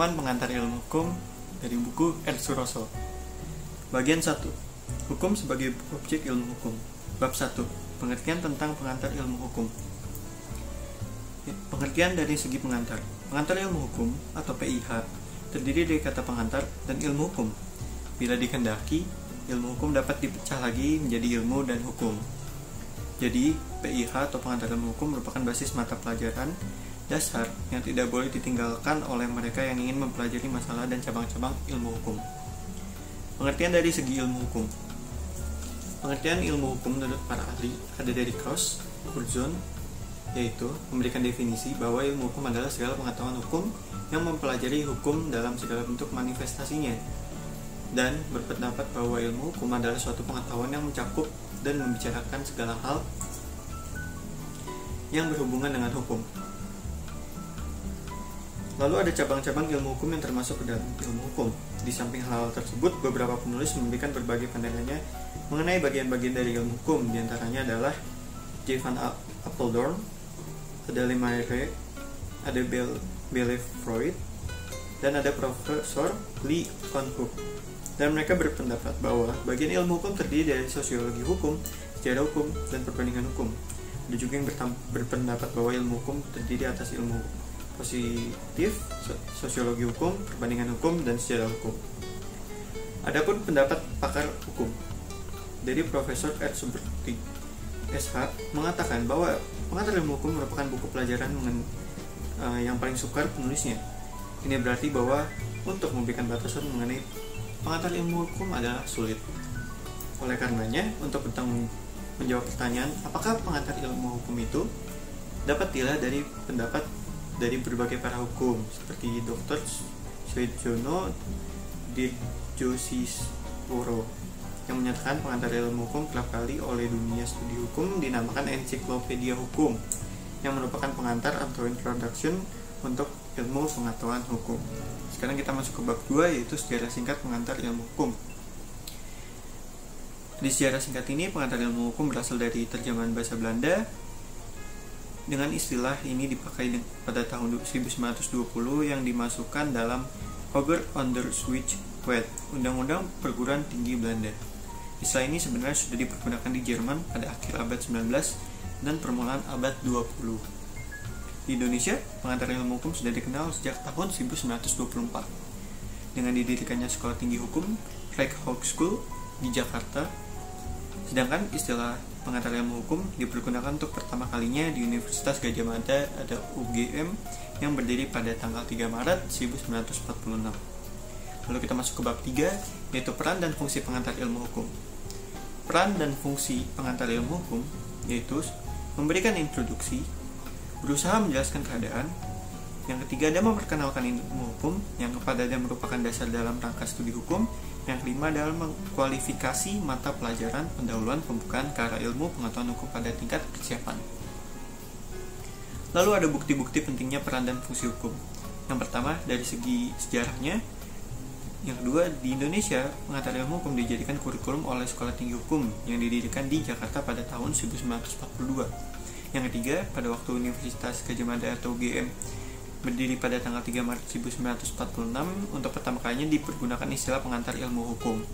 Rangkuman pengantar ilmu hukum dari buku R. Suroso. Bagian 1. Hukum sebagai objek ilmu hukum. Bab 1. Pengertian tentang pengantar ilmu hukum. Pengertian dari segi pengantar. Pengantar ilmu hukum atau PIH terdiri dari kata pengantar dan ilmu hukum. Bila dikehendaki, ilmu hukum dapat dipecah lagi menjadi ilmu dan hukum. Jadi, PIH atau pengantar ilmu hukum merupakan basis mata pelajaran dasar yang tidak boleh ditinggalkan oleh mereka yang ingin mempelajari masalah dan cabang-cabang ilmu hukum. Pengertian dari segi ilmu hukum. Pengertian ilmu hukum menurut para ahli ada dari Krauss, Curzon, yaitu memberikan definisi bahwa ilmu hukum adalah segala pengetahuan hukum yang mempelajari hukum dalam segala bentuk manifestasinya, dan berpendapat bahwa ilmu hukum adalah suatu pengetahuan yang mencakup dan membicarakan segala hal yang berhubungan dengan hukum. Lalu ada cabang-cabang ilmu hukum yang termasuk ke dalam ilmu hukum. Di samping hal tersebut, beberapa penulis memberikan berbagai pandangannya mengenai bagian-bagian dari ilmu hukum. Di antaranya adalah J. van Apeldoorn, ada Lemaire, ada Belle Freud, dan ada Profesor Lee Van Hook. Dan mereka berpendapat bahwa bagian ilmu hukum terdiri dari sosiologi hukum, sejarah hukum, dan perbandingan hukum. Ada juga yang berpendapat bahwa ilmu hukum terdiri atas ilmu positif, sosiologi hukum, perbandingan hukum, dan sejarah hukum. Adapun pendapat pakar hukum dari Profesor Ed Subberti SH mengatakan bahwa pengantar ilmu hukum merupakan buku pelajaran yang paling sukar penulisnya. Ini berarti bahwa untuk memberikan batasan mengenai pengantar ilmu hukum adalah sulit. Oleh karenanya, untuk menjawab pertanyaan apakah pengantar ilmu hukum itu, dapat dilihat dari pendapat dari berbagai para hukum seperti Dr. Suejono Dirjosisworo yang menyatakan pengantar ilmu hukum kerap kali oleh dunia studi hukum dinamakan ensiklopedia hukum, yang merupakan pengantar atau introduction untuk ilmu pengetahuan hukum. Sekarang kita masuk ke bab 2, yaitu sejarah singkat pengantar ilmu hukum. Di sejarah singkat ini, pengantar ilmu hukum berasal dari terjemahan bahasa Belanda. Dengan istilah ini dipakai pada tahun 1920 yang dimasukkan dalam Over Onderwijswet, Undang-Undang Perguruan Tinggi Belanda. Istilah ini sebenarnya sudah dipergunakan di Jerman pada akhir abad 19 dan permulaan abad 20. Di Indonesia, pengantar ilmu hukum sudah dikenal sejak tahun 1924 dengan didirikannya Sekolah Tinggi Hukum Rijkshogeschool di Jakarta. Sedangkan istilah pengantar ilmu hukum dipergunakan untuk pertama kalinya di Universitas Gadjah Mada, ada UGM, yang berdiri pada tanggal 3 Maret 1946. Lalu kita masuk ke bab 3, yaitu peran dan fungsi pengantar ilmu hukum. Peran dan fungsi pengantar ilmu hukum yaitu memberikan introduksi, berusaha menjelaskan keadaan. Yang ketiga, ada memperkenalkan ilmu hukum. Yang keempat, ada merupakan dasar dalam rangka studi hukum. Yang kelima, adalah mengkualifikasi mata pelajaran pendahuluan pembukaan ke arah ilmu pengetahuan hukum pada tingkat persiapan. Lalu ada bukti-bukti pentingnya peran dan fungsi hukum. Yang pertama, dari segi sejarahnya. Yang kedua, di Indonesia, pengantar ilmu hukum dijadikan kurikulum oleh Sekolah Tinggi Hukum yang didirikan di Jakarta pada tahun 1942. Yang ketiga, pada waktu Universitas Gadjah Mada atau UGM berdiri pada tanggal 3 Maret 1946, untuk pertama kalinya dipergunakan istilah pengantar ilmu hukum.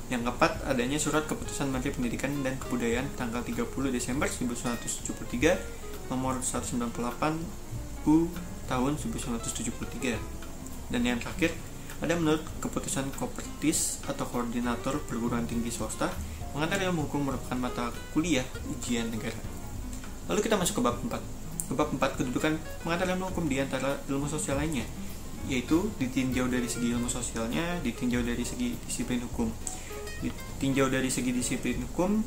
Yang keempat, adanya surat keputusan Menteri Pendidikan dan Kebudayaan tanggal 30 Desember 1973 nomor 198 U tahun 1973. Dan yang terakhir, ada menurut keputusan Kopertis atau Koordinator Perguruan Tinggi Swasta, pengantar ilmu hukum merupakan mata kuliah ujian negara. Lalu kita masuk ke bab 4. Ke bab 4, kedudukan pengantar ilmu hukum di antara ilmu sosial lainnya, yaitu ditinjau dari segi ilmu sosialnya, ditinjau dari segi disiplin hukum. Ditinjau dari segi disiplin hukum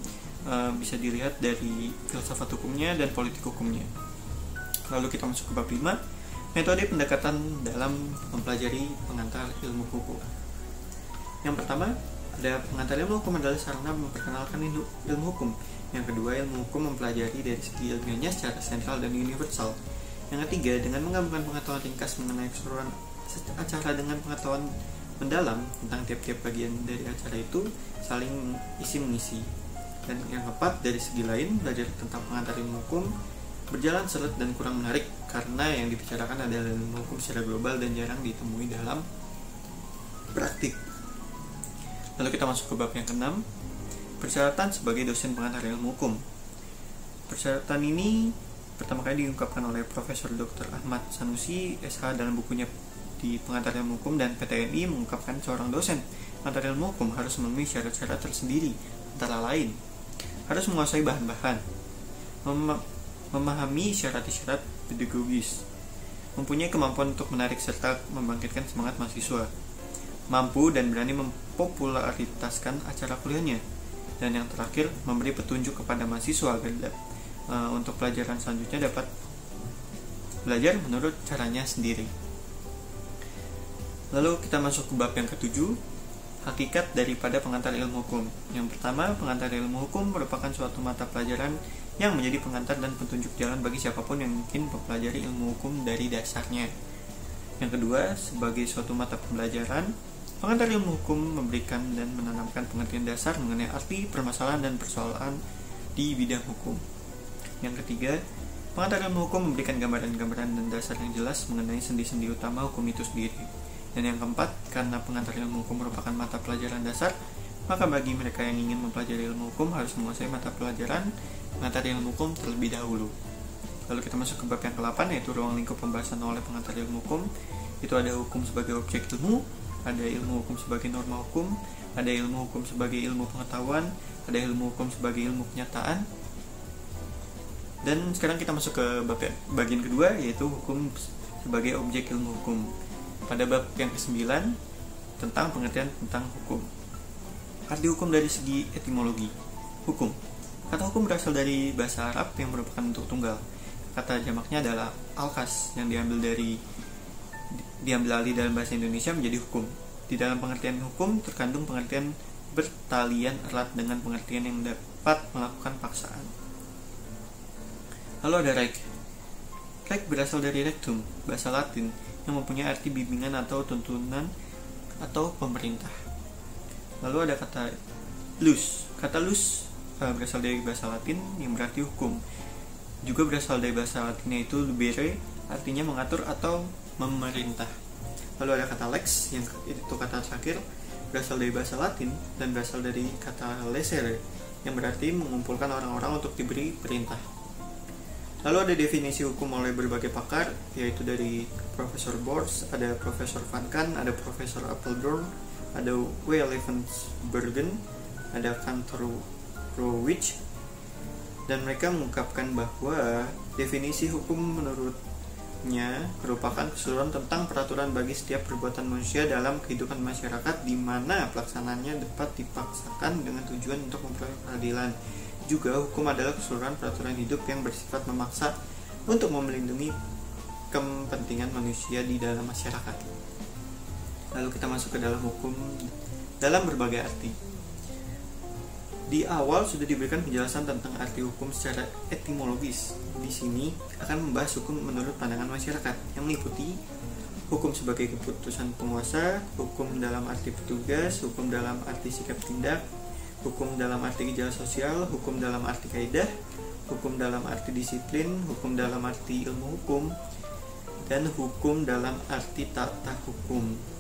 bisa dilihat dari filsafat hukumnya dan politik hukumnya. Lalu kita masuk ke bab 5, metode pendekatan dalam mempelajari pengantar ilmu hukum. Yang pertama, ada pengantar ilmu hukum adalah sarana memperkenalkan ilmu hukum. Yang kedua, ilmu hukum mempelajari dari segi ilmiahnya secara sentral dan universal. Yang ketiga, dengan menggabungkan pengetahuan ringkas mengenai keseluruhan acara dengan pengetahuan mendalam tentang tiap-tiap bagian dari acara itu, saling isi-mengisi. Dan yang keempat, dari segi lain, belajar tentang pengantar ilmu hukum berjalan seret dan kurang menarik karena yang dibicarakan adalah ilmu hukum secara global dan jarang ditemui dalam praktik. Lalu kita masuk ke bab yang ke-6, persyaratan sebagai dosen pengantar ilmu hukum. Persyaratan ini pertama kali diungkapkan oleh Profesor Dr. Ahmad Sanusi SH dalam bukunya di Pengantar Ilmu Hukum, dan PTNI mengungkapkan seorang dosen pengantar ilmu hukum harus memenuhi syarat-syarat tersendiri, antara lain harus menguasai bahan-bahan, memahami syarat-syarat pedagogis, mempunyai kemampuan untuk menarik serta membangkitkan semangat mahasiswa, mampu dan berani mempopularitaskan acara kuliahnya, dan yang terakhir memberi petunjuk kepada mahasiswa agar untuk pelajaran selanjutnya dapat belajar menurut caranya sendiri. Lalu kita masuk ke bab yang ke-7, hakikat daripada pengantar ilmu hukum. Yang pertama, pengantar ilmu hukum merupakan suatu mata pelajaran yang menjadi pengantar dan petunjuk jalan bagi siapapun yang ingin mempelajari ilmu hukum dari dasarnya. Yang kedua, sebagai suatu mata pembelajaran, pengantar ilmu hukum memberikan dan menanamkan pengertian dasar mengenai arti, permasalahan, dan persoalan di bidang hukum. Yang ketiga, pengantar ilmu hukum memberikan gambaran-gambaran dan dasar yang jelas mengenai sendi-sendi utama hukum itu sendiri. Dan yang keempat, karena pengantar ilmu hukum merupakan mata pelajaran dasar, maka bagi mereka yang ingin mempelajari ilmu hukum harus menguasai mata pelajaran pengantar ilmu hukum terlebih dahulu. Lalu kita masuk ke bab yang ke-8, yaitu ruang lingkup pembahasan oleh pengantar ilmu hukum. Itu ada hukum sebagai objek ilmu, ada ilmu hukum sebagai norma hukum, ada ilmu hukum sebagai ilmu pengetahuan, ada ilmu hukum sebagai ilmu kenyataan. Dan sekarang kita masuk ke bab bagian kedua, yaitu hukum sebagai objek ilmu hukum. Pada bab yang ke-9 tentang pengertian tentang hukum. Arti hukum dari segi etimologi. Hukum. Kata hukum berasal dari bahasa Arab yang merupakan bentuk tunggal. Kata jamaknya adalah alkas yang diambil alih dalam bahasa Indonesia menjadi hukum. Di dalam pengertian hukum terkandung pengertian bertalian erat dengan pengertian yang dapat melakukan paksaan. Lalu ada reg. Reg berasal dari rectum, bahasa Latin, yang mempunyai arti bimbingan atau tuntunan atau pemerintah. Lalu ada kata lus. Kata lus berasal dari bahasa Latin yang berarti hukum. Juga berasal dari bahasa Latinnya itu lubere, artinya mengatur atau memerintah. Lalu ada kata lex, yang itu kata terakhir, berasal dari bahasa Latin dan berasal dari kata lesere, yang berarti mengumpulkan orang-orang untuk diberi perintah. Lalu ada definisi hukum oleh berbagai pakar, yaitu dari Profesor Bors, ada Profesor Van Kan, ada Profesor Appledorn, ada W. Levensbergen, ada Kantorowicz, dan mereka mengungkapkan bahwa definisi hukum menurutnya merupakan keseluruhan tentang peraturan bagi setiap perbuatan manusia dalam kehidupan masyarakat di mana pelaksanaannya dapat dipaksakan dengan tujuan untuk memperoleh keadilan. Juga hukum adalah keseluruhan peraturan hidup yang bersifat memaksa untuk melindungi kepentingan manusia di dalam masyarakat. Lalu kita masuk ke dalam hukum dalam berbagai arti. Di awal sudah diberikan penjelasan tentang arti hukum secara etimologis. Di sini akan membahas hukum menurut pandangan masyarakat yang meliputi hukum sebagai keputusan penguasa, hukum dalam arti petugas, hukum dalam arti sikap tindak, hukum dalam arti gejala sosial, hukum dalam arti kaidah, hukum dalam arti disiplin, hukum dalam arti ilmu hukum, dan hukum dalam arti tata hukum.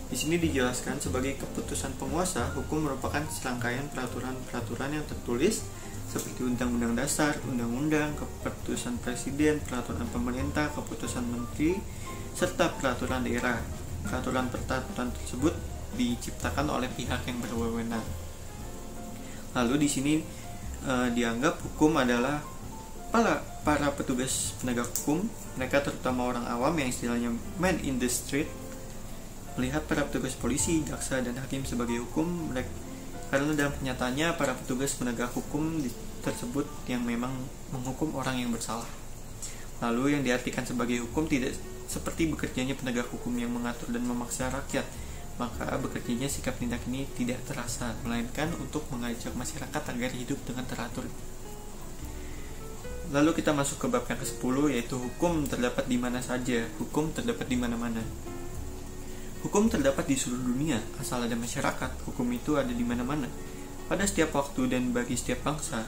Di sini dijelaskan sebagai keputusan penguasa, hukum merupakan serangkaian peraturan-peraturan yang tertulis seperti Undang-Undang Dasar, Undang-Undang, keputusan Presiden, peraturan pemerintah, keputusan Menteri, serta peraturan daerah. Peraturan-peraturan tersebut diciptakan oleh pihak yang berwenang. Lalu di sini dianggap hukum adalah para petugas penegak hukum, mereka terutama orang awam yang istilahnya man in the street, melihat para petugas polisi, jaksa, dan hakim sebagai hukum, karena dalam kenyataannya para petugas penegak hukum tersebut yang memang menghukum orang yang bersalah. Lalu yang diartikan sebagai hukum tidak seperti bekerjanya penegak hukum yang mengatur dan memaksa rakyat, maka bekerjanya sikap tindak ini tidak terasa, melainkan untuk mengajak masyarakat agar hidup dengan teratur. Lalu kita masuk ke bab yang ke-10, yaitu hukum terdapat di mana saja. Hukum terdapat di mana-mana. Hukum terdapat di seluruh dunia, asal ada masyarakat. Hukum itu ada di mana-mana, pada setiap waktu dan bagi setiap bangsa.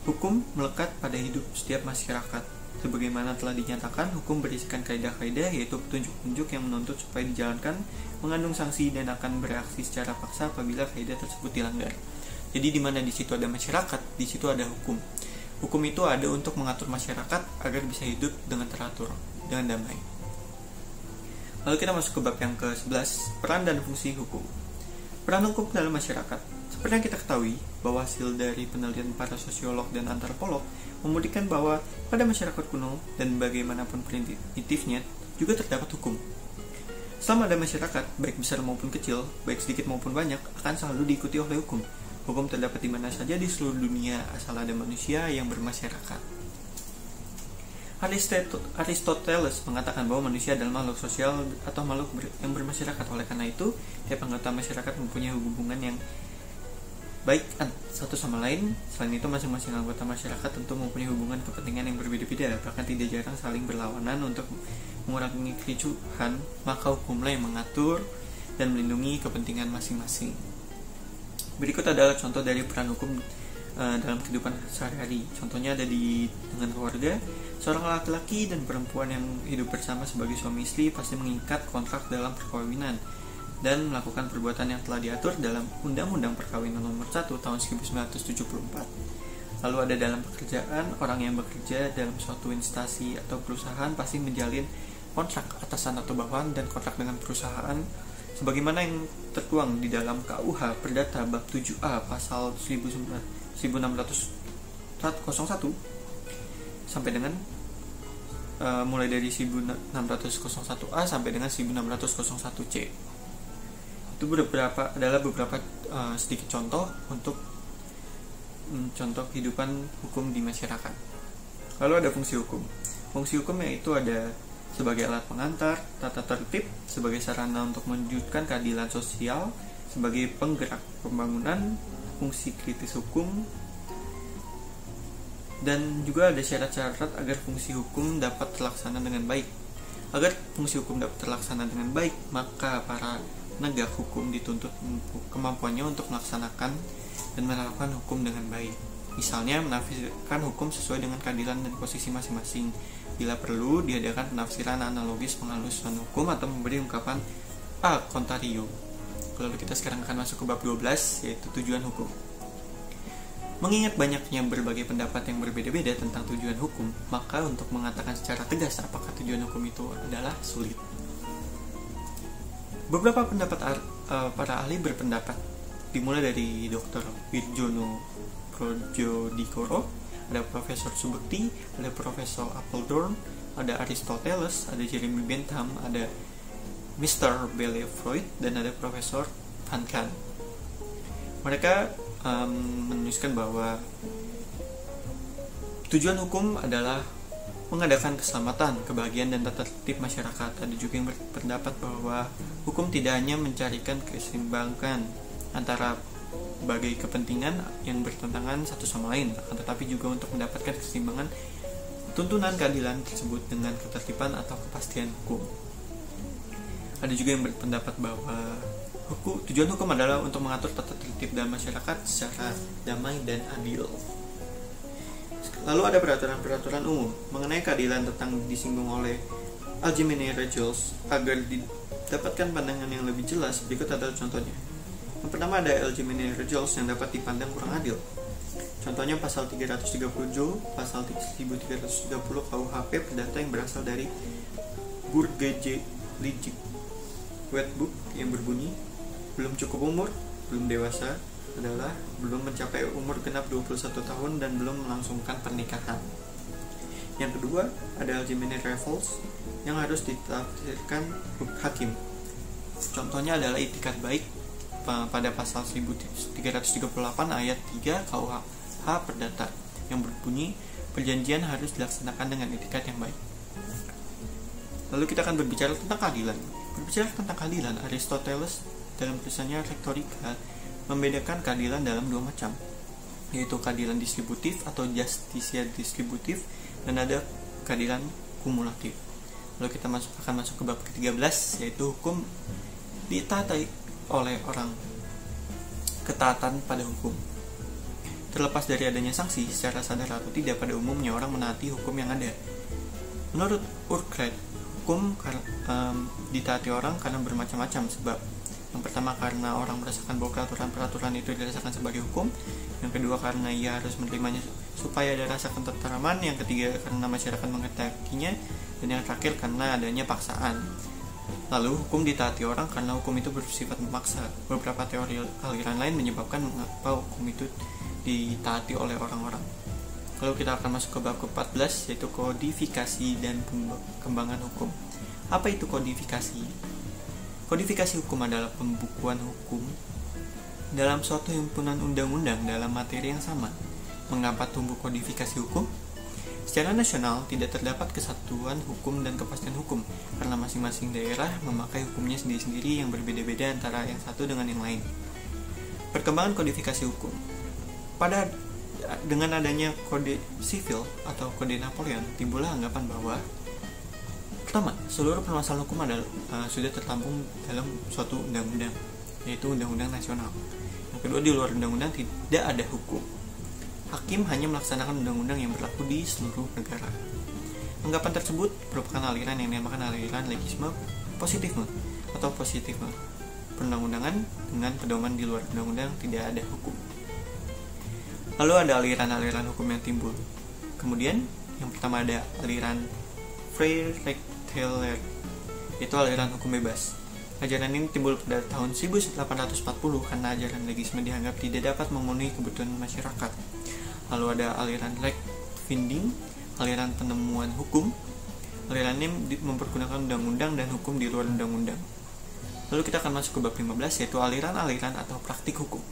Hukum melekat pada hidup setiap masyarakat. Sebagaimana telah dinyatakan, hukum berisikan kaidah-kaidah, yaitu petunjuk-petunjuk yang menuntut supaya dijalankan, mengandung sanksi dan akan bereaksi secara paksa apabila kaidah tersebut dilanggar. Jadi di mana di situ ada masyarakat, di situ ada hukum. Hukum itu ada untuk mengatur masyarakat agar bisa hidup dengan teratur, dengan damai. Lalu kita masuk ke bab yang ke-11, peran dan fungsi hukum. Peran hukum dalam masyarakat. Seperti yang kita ketahui, bahwa hasil dari penelitian para sosiolog dan antropolog membuktikan bahwa pada masyarakat kuno dan bagaimanapun primitifnya juga terdapat hukum. Selama ada masyarakat, baik besar maupun kecil, baik sedikit maupun banyak, akan selalu diikuti oleh hukum. Hukum terdapat di mana saja di seluruh dunia asal ada manusia yang bermasyarakat. Aristoteles mengatakan bahwa manusia adalah makhluk sosial atau makhluk yang bermasyarakat. Oleh karena itu, tiap anggota masyarakat mempunyai hubungan yang baik satu sama lain. Selain itu, masing-masing anggota masyarakat tentu mempunyai hubungan kepentingan yang berbeda-beda, bahkan tidak jarang saling berlawanan. Untuk mengurangi kericuhan, maka hukumlah yang mengatur dan melindungi kepentingan masing-masing. Berikut adalah contoh dari peran hukum dalam kehidupan sehari-hari. Contohnya ada dengan keluarga. Seorang laki-laki dan perempuan yang hidup bersama sebagai suami istri pasti mengikat kontrak dalam perkawinan dan melakukan perbuatan yang telah diatur dalam Undang-Undang Perkawinan Nomor 1 Tahun 1974. Lalu ada dalam pekerjaan, orang yang bekerja dalam suatu instansi atau perusahaan pasti menjalin kontrak atasan atau bawahan dan kontrak dengan perusahaan sebagaimana yang tertuang di dalam KUH Perdata bab 7A pasal 1601 sampai dengan mulai dari 1601A sampai dengan 1601C. Itu adalah beberapa sedikit contoh untuk contoh kehidupan hukum di masyarakat. Lalu ada fungsi hukum. Fungsi hukum yaitu ada sebagai alat pengantar, tata tertib, sebagai sarana untuk mewujudkan keadilan sosial, sebagai penggerak pembangunan, fungsi kritis hukum, dan juga ada syarat-syarat agar fungsi hukum dapat terlaksana dengan baik. Agar fungsi hukum dapat terlaksana dengan baik, maka para penegak hukum dituntut kemampuannya untuk melaksanakan dan menerapkan hukum dengan baik. Misalnya, menafsirkan hukum sesuai dengan keadilan dan posisi masing-masing. Bila perlu, diadakan penafsiran analogis penghalusan hukum atau memberi ungkapan a contrario. Lalu kita sekarang akan masuk ke bab 12, yaitu tujuan hukum. Mengingat banyaknya berbagai pendapat yang berbeda-beda tentang tujuan hukum, maka untuk mengatakan secara tegas apakah tujuan hukum itu adalah sulit. Beberapa pendapat para ahli berpendapat, dimulai dari Dr. Wirjono Projodikoro, ada Profesor Subekti, ada Profesor Appledorn, ada Aristoteles, ada Jeremy Bentham, ada Mr. Freud, dan ada Profesor Van Kant. Mereka menuliskan bahwa tujuan hukum adalah mengadakan keselamatan, kebahagiaan, dan tata tertib masyarakat. Ada juga yang berpendapat bahwa hukum tidak hanya mencarikan keseimbangan antara berbagai kepentingan yang bertentangan satu sama lain, akan tetapi juga untuk mendapatkan keseimbangan tuntunan keadilan tersebut dengan ketertiban atau kepastian hukum. Ada juga yang berpendapat bahwa tujuan hukum adalah untuk mengatur tata tertib dalam masyarakat secara damai dan adil. Lalu ada peraturan-peraturan umum mengenai keadilan tentang disinggung oleh Algemene Regels. Agar didapatkan pandangan yang lebih jelas, berikut adalah contohnya. Yang pertama ada Algemene Regels yang dapat dipandang kurang adil. Contohnya pasal 330 Jo, pasal 1330 KUHP Perdata yang berasal dari Burgerlijk Wetboek yang berbunyi, belum cukup umur, belum dewasa adalah belum mencapai umur genap 21 tahun dan belum melangsungkan pernikahan. Yang kedua, ada Algemene Regels yang harus ditafsirkan hakim. Contohnya adalah itikat baik pada pasal 1338 ayat 3 KUH Perdata yang berbunyi, perjanjian harus dilaksanakan dengan itikat yang baik. Lalu kita akan berbicara tentang keadilan. Berbicara tentang keadilan, Aristoteles dalam tulisannya Rhetorica membedakan keadilan dalam dua macam, yaitu keadilan distributif atau justitia distributif, dan ada keadilan kumulatif. Lalu kita akan masuk ke bab ke-13, yaitu hukum ditaati oleh orang, ketaatan pada hukum. Terlepas dari adanya sanksi, secara sadar atau tidak, pada umumnya orang menaati hukum yang ada. Menurut Urquhart, hukum ditaati orang karena bermacam-macam sebab. Yang pertama, karena orang merasakan bahwa peraturan itu dirasakan sebagai hukum. Yang kedua, karena ia harus menerimanya supaya ada rasa ketentraman. Yang ketiga, karena masyarakat mengetakinya. Dan yang terakhir, karena adanya paksaan. Lalu, hukum ditaati orang karena hukum itu bersifat memaksa. Beberapa teori aliran lain menyebabkan mengapa hukum itu ditaati oleh orang-orang. Lalu kita akan masuk ke bab ke-14, yaitu kodifikasi dan pengembangan hukum. Apa itu kodifikasi? Kodifikasi hukum adalah pembukuan hukum dalam suatu himpunan undang-undang dalam materi yang sama. Mengapa tumbuh kodifikasi hukum? Secara nasional, tidak terdapat kesatuan hukum dan kepastian hukum, karena masing-masing daerah memakai hukumnya sendiri-sendiri yang berbeda-beda antara yang satu dengan yang lain. Perkembangan kodifikasi hukum. Dengan adanya kode sivil atau kode Napoleon, timbullah anggapan bahwa pertama, seluruh permasalahan hukum sudah tertampung dalam suatu undang-undang, yaitu undang-undang nasional. Yang kedua, di luar undang-undang tidak ada hukum. Hakim hanya melaksanakan undang-undang yang berlaku di seluruh negara. Anggapan tersebut merupakan aliran yang dinamakan aliran legisme positifme atau positifme. Perundang-undangan dengan pedoman di luar undang-undang tidak ada hukum. Lalu ada aliran-aliran hukum yang timbul. Kemudian, yang pertama ada aliran Freirechtler, yaitu aliran hukum bebas. Ajaran ini timbul pada tahun 1840 karena ajaran legisme dianggap tidak dapat memenuhi kebutuhan masyarakat. Lalu ada aliran Rechtfinding, aliran penemuan hukum. Aliran ini mempergunakan undang-undang dan hukum di luar undang-undang. Lalu kita akan masuk ke bab 15, yaitu aliran-aliran atau praktik hukum.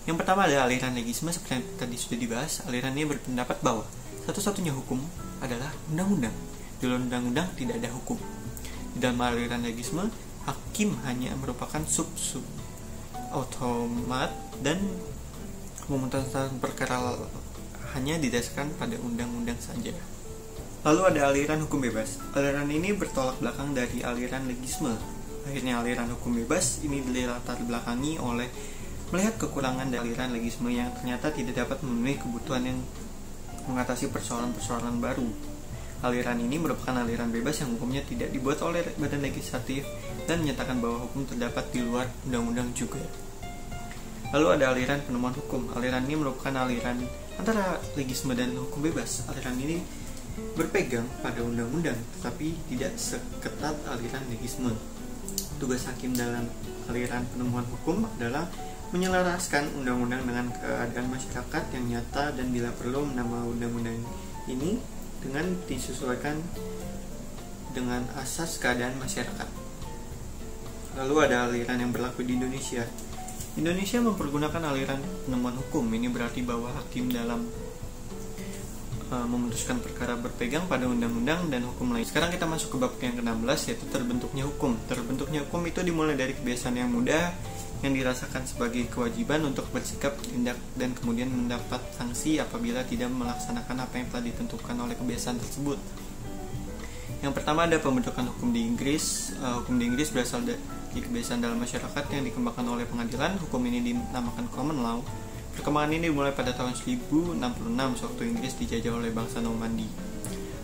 Yang pertama ada aliran legisme, seperti yang tadi sudah dibahas. Aliran ini berpendapat bahwa satu-satunya hukum adalah undang-undang. Di luar undang-undang tidak ada hukum. Di dalam aliran legisme, hakim hanya merupakan sub-sub otomat dan memutuskan perkara hanya didasarkan pada undang-undang saja. Lalu ada aliran hukum bebas. Aliran ini bertolak belakang dari aliran legisme. Akhirnya aliran hukum bebas ini dilatar belakangi oleh melihat kekurangan dari aliran legisme yang ternyata tidak dapat memenuhi kebutuhan yang mengatasi persoalan-persoalan baru. Aliran ini merupakan aliran bebas yang hukumnya tidak dibuat oleh badan legislatif dan menyatakan bahwa hukum terdapat di luar undang-undang juga. Lalu ada aliran penemuan hukum. Aliran ini merupakan aliran antara legisme dan hukum bebas. Aliran ini berpegang pada undang-undang tetapi tidak seketat aliran legisme. Tugas hakim dalam aliran penemuan hukum adalah menyelaraskan undang-undang dengan keadaan masyarakat yang nyata dan bila perlu menambah undang-undang ini dengan disesuaikan dengan asas keadaan masyarakat. Lalu ada aliran yang berlaku di Indonesia. Indonesia mempergunakan aliran penemuan hukum. Ini berarti bahwa hakim dalam memutuskan perkara berpegang pada undang-undang dan hukum lain. Sekarang kita masuk ke bab yang ke-16, yaitu terbentuknya hukum. Terbentuknya hukum itu dimulai dari kebiasaan yang mudah yang dirasakan sebagai kewajiban untuk bersikap, tindak, dan kemudian mendapat sanksi apabila tidak melaksanakan apa yang telah ditentukan oleh kebiasaan tersebut. Yang pertama ada pembentukan hukum di Inggris. Hukum di Inggris berasal dari kebiasaan dalam masyarakat yang dikembangkan oleh pengadilan. Hukum ini dinamakan common law. Perkembangan ini dimulai pada tahun 1066 sewaktu Inggris dijajah oleh bangsa Normandi.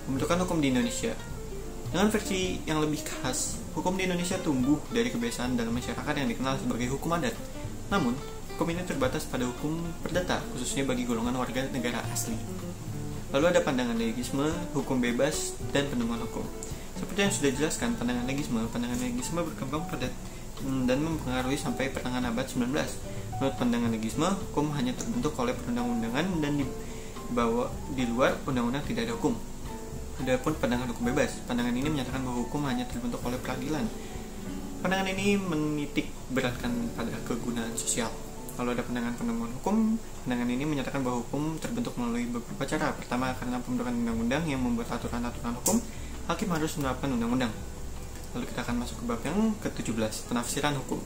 Pembentukan hukum di Indonesia. Dengan versi yang lebih khas, hukum di Indonesia tumbuh dari kebiasaan dalam masyarakat yang dikenal sebagai hukum adat. Namun, hukum ini terbatas pada hukum perdata, khususnya bagi golongan warga negara asli. Lalu ada pandangan legisme, hukum bebas, dan penemuan hukum. Seperti yang sudah dijelaskan, pandangan legisme berkembang pada dan mempengaruhi sampai pertengahan abad 19. Menurut pandangan legisme, hukum hanya terbentuk oleh perundang-undangan dan di luar undang-undang tidak ada hukum. Adapun pandangan hukum bebas, pandangan ini menyatakan bahwa hukum hanya terbentuk oleh peradilan. Pandangan ini menitik beratkan pada kegunaan sosial. Lalu ada pandangan penemuan hukum. Pandangan ini menyatakan bahwa hukum terbentuk melalui beberapa cara. Pertama, karena pembentukan undang-undang yang membuat aturan-aturan hukum, hakim harus menerapkan undang-undang. Lalu kita akan masuk ke bab yang ke-17, penafsiran hukum.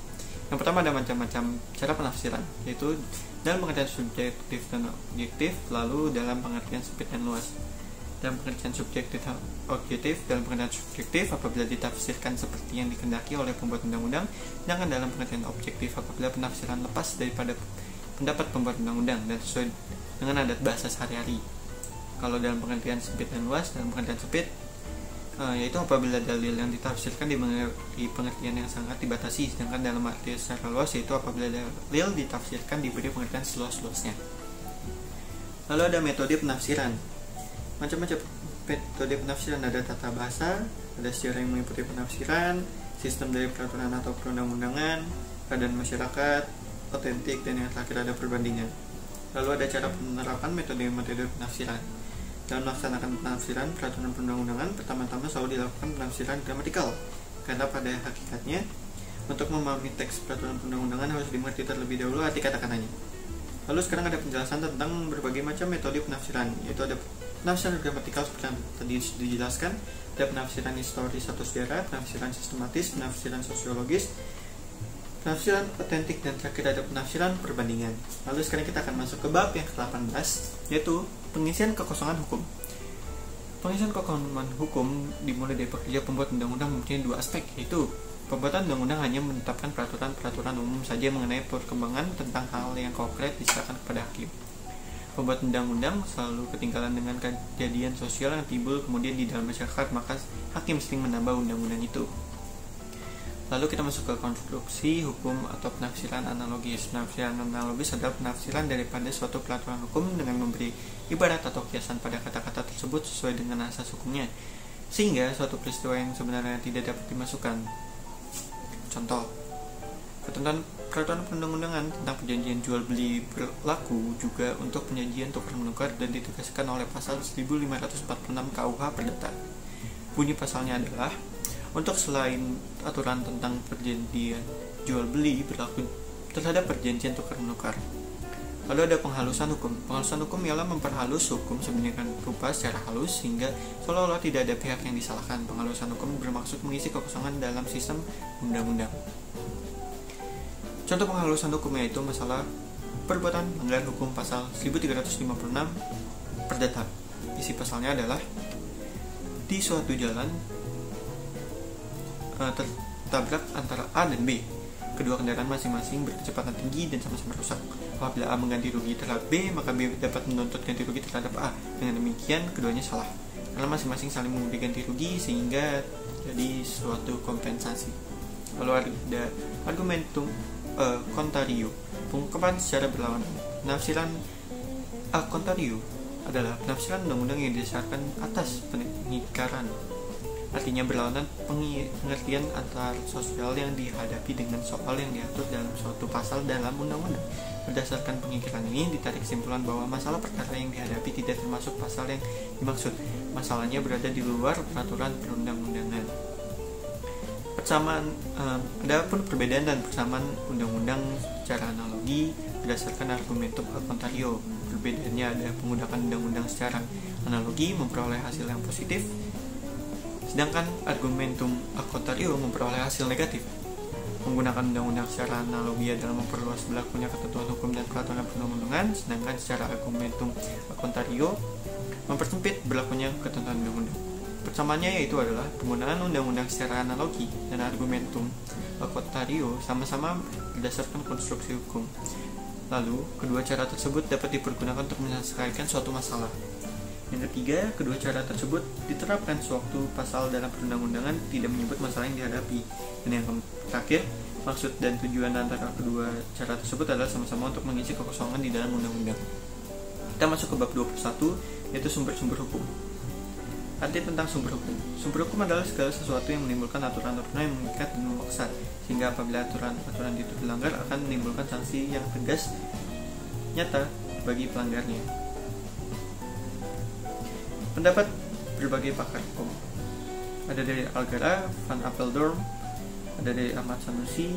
Yang pertama ada macam-macam cara penafsiran, yaitu dalam pengertian subjektif dan objektif, lalu dalam pengertian sempit dan luas. Dalam pengertian subjektif dan objektif, dalam pengertian subjektif apabila ditafsirkan seperti yang dikehendaki oleh pembuat undang-undang, sedangkan dalam pengertian objektif apabila penafsiran lepas daripada pendapat pembuat undang-undang dan sesuai dengan adat bahasa sehari-hari. Kalau dalam pengertian sempit dan luas, dalam pengertian sempit yaitu apabila dalil yang ditafsirkan diberi pengertian yang sangat dibatasi, sedangkan dalam arti secara luas yaitu apabila dalil ditafsirkan diberi pengertian seluas-luasnya. Lalu ada metode penafsiran. Macam-macam metode penafsiran, ada tata bahasa, ada sejarah yang mengikuti penafsiran, sistem dari peraturan atau perundang-undangan, keadaan masyarakat, otentik, dan yang terakhir ada perbandingan. Lalu ada cara penerapan metode penafsiran. Dalam melaksanakan penafsiran peraturan perundang-undangan, pertama-tama selalu dilakukan penafsiran gramatikal, karena pada hakikatnya untuk memahami teks peraturan perundang-undangan harus dimengerti terlebih dahulu arti kata-katanya. Lalu sekarang ada penjelasan tentang berbagai macam metode penafsiran, yaitu ada penafsiran gramatikal seperti yang tadi dijelaskan, ada penafsiran historis atau sejarah, penafsiran sistematis, penafsiran sosiologis, penafsiran otentik, dan terakhir ada penafsiran perbandingan. Lalu sekarang kita akan masuk ke bab yang ke-18, yaitu pengisian kekosongan hukum. Pengisian kekosongan hukum dimulai dari pekerja pembuat undang-undang mempunyai dua aspek, yaitu pembuatan undang-undang hanya menetapkan peraturan-peraturan umum saja mengenai perkembangan tentang hal yang konkret diserahkan kepada hakim. Pembuat undang-undang selalu ketinggalan dengan kejadian sosial yang timbul kemudian di dalam masyarakat, maka hakim sering menambah undang-undang itu. Lalu kita masuk ke konstruksi hukum atau penafsiran analogis. Penafsiran analogis adalah penafsiran daripada suatu peraturan hukum dengan memberi ibarat atau kiasan pada kata-kata tersebut sesuai dengan asas hukumnya, sehingga suatu peristiwa yang sebenarnya tidak dapat dimasukkan. Contoh, ketentuan peraturan perundang-undangan tentang perjanjian jual beli berlaku juga untuk perjanjian tukar menukar dan ditegaskan oleh pasal 1546 KUH Perdata. Bunyi pasalnya adalah, untuk selain aturan tentang perjanjian jual beli berlaku terhadap perjanjian tukar menukar. Lalu ada penghalusan hukum. Penghalusan hukum ialah memperhalus hukum sedemikian rupa secara halus sehingga seolah-olah tidak ada pihak yang disalahkan. Penghalusan hukum bermaksud mengisi kekosongan dalam sistem undang-undang. Contoh penghalusan hukum yaitu masalah perbuatan melanggar hukum pasal 1356 Perdata. Isi pasalnya adalah, di suatu jalan tertabrak antara A dan B. Kedua kendaraan masing-masing berkecepatan tinggi dan sama-sama rusak. Apabila A mengganti rugi terhadap B, maka B dapat menuntut ganti rugi terhadap A. Dengan demikian, keduanya salah, karena masing-masing saling memberi ganti rugi sehingga jadi suatu kompensasi. Lalu ada argumentum contrario, pengungkapan secara berlawanan. Penafsiran a contrario adalah penafsiran undang-undang yang didasarkan atas pengingkaran. Artinya berlawanan pengertian antar sosial yang dihadapi dengan soal yang diatur dalam suatu pasal dalam undang-undang. Berdasarkan pengingkaran ini ditarik kesimpulan bahwa masalah perkara yang dihadapi tidak termasuk pasal yang dimaksud. Masalahnya berada di luar peraturan perundang-undangan. Ada pun perbedaan dan persamaan undang-undang secara analogi berdasarkan argumentum a contrario. Perbedaannya ada menggunakan undang-undang secara analogi memperoleh hasil yang positif, sedangkan argumentum a contrario memperoleh hasil negatif. Menggunakan undang-undang secara analogi adalah memperluas berlakunya ketentuan hukum dan peraturan perundang-undangan, sedangkan secara argumentum a contrario mempersempit berlakunya ketentuan undang-undang. Persamaannya yaitu adalah penggunaan undang-undang secara analogi dan argumentum a contrario sama-sama berdasarkan konstruksi hukum. Lalu, kedua cara tersebut dapat dipergunakan untuk menyelesaikan suatu masalah. Yang ketiga, kedua cara tersebut diterapkan sewaktu pasal dalam perundang-undangan tidak menyebut masalah yang dihadapi. Dan yang terakhir, maksud dan tujuan antara kedua cara tersebut adalah sama-sama untuk mengisi kekosongan di dalam undang-undang. Kita masuk ke bab 21, yaitu sumber-sumber hukum. Arti tentang sumber hukum. Sumber hukum adalah segala sesuatu yang menimbulkan aturan-aturan yang mengikat dan memaksa, sehingga apabila aturan-aturan itu dilanggar akan menimbulkan sanksi yang tegas nyata bagi pelanggarnya. Pendapat berbagai pakar hukum. Ada dari Algara, Van Apeldoorn, ada dari Ahmad Sanusi,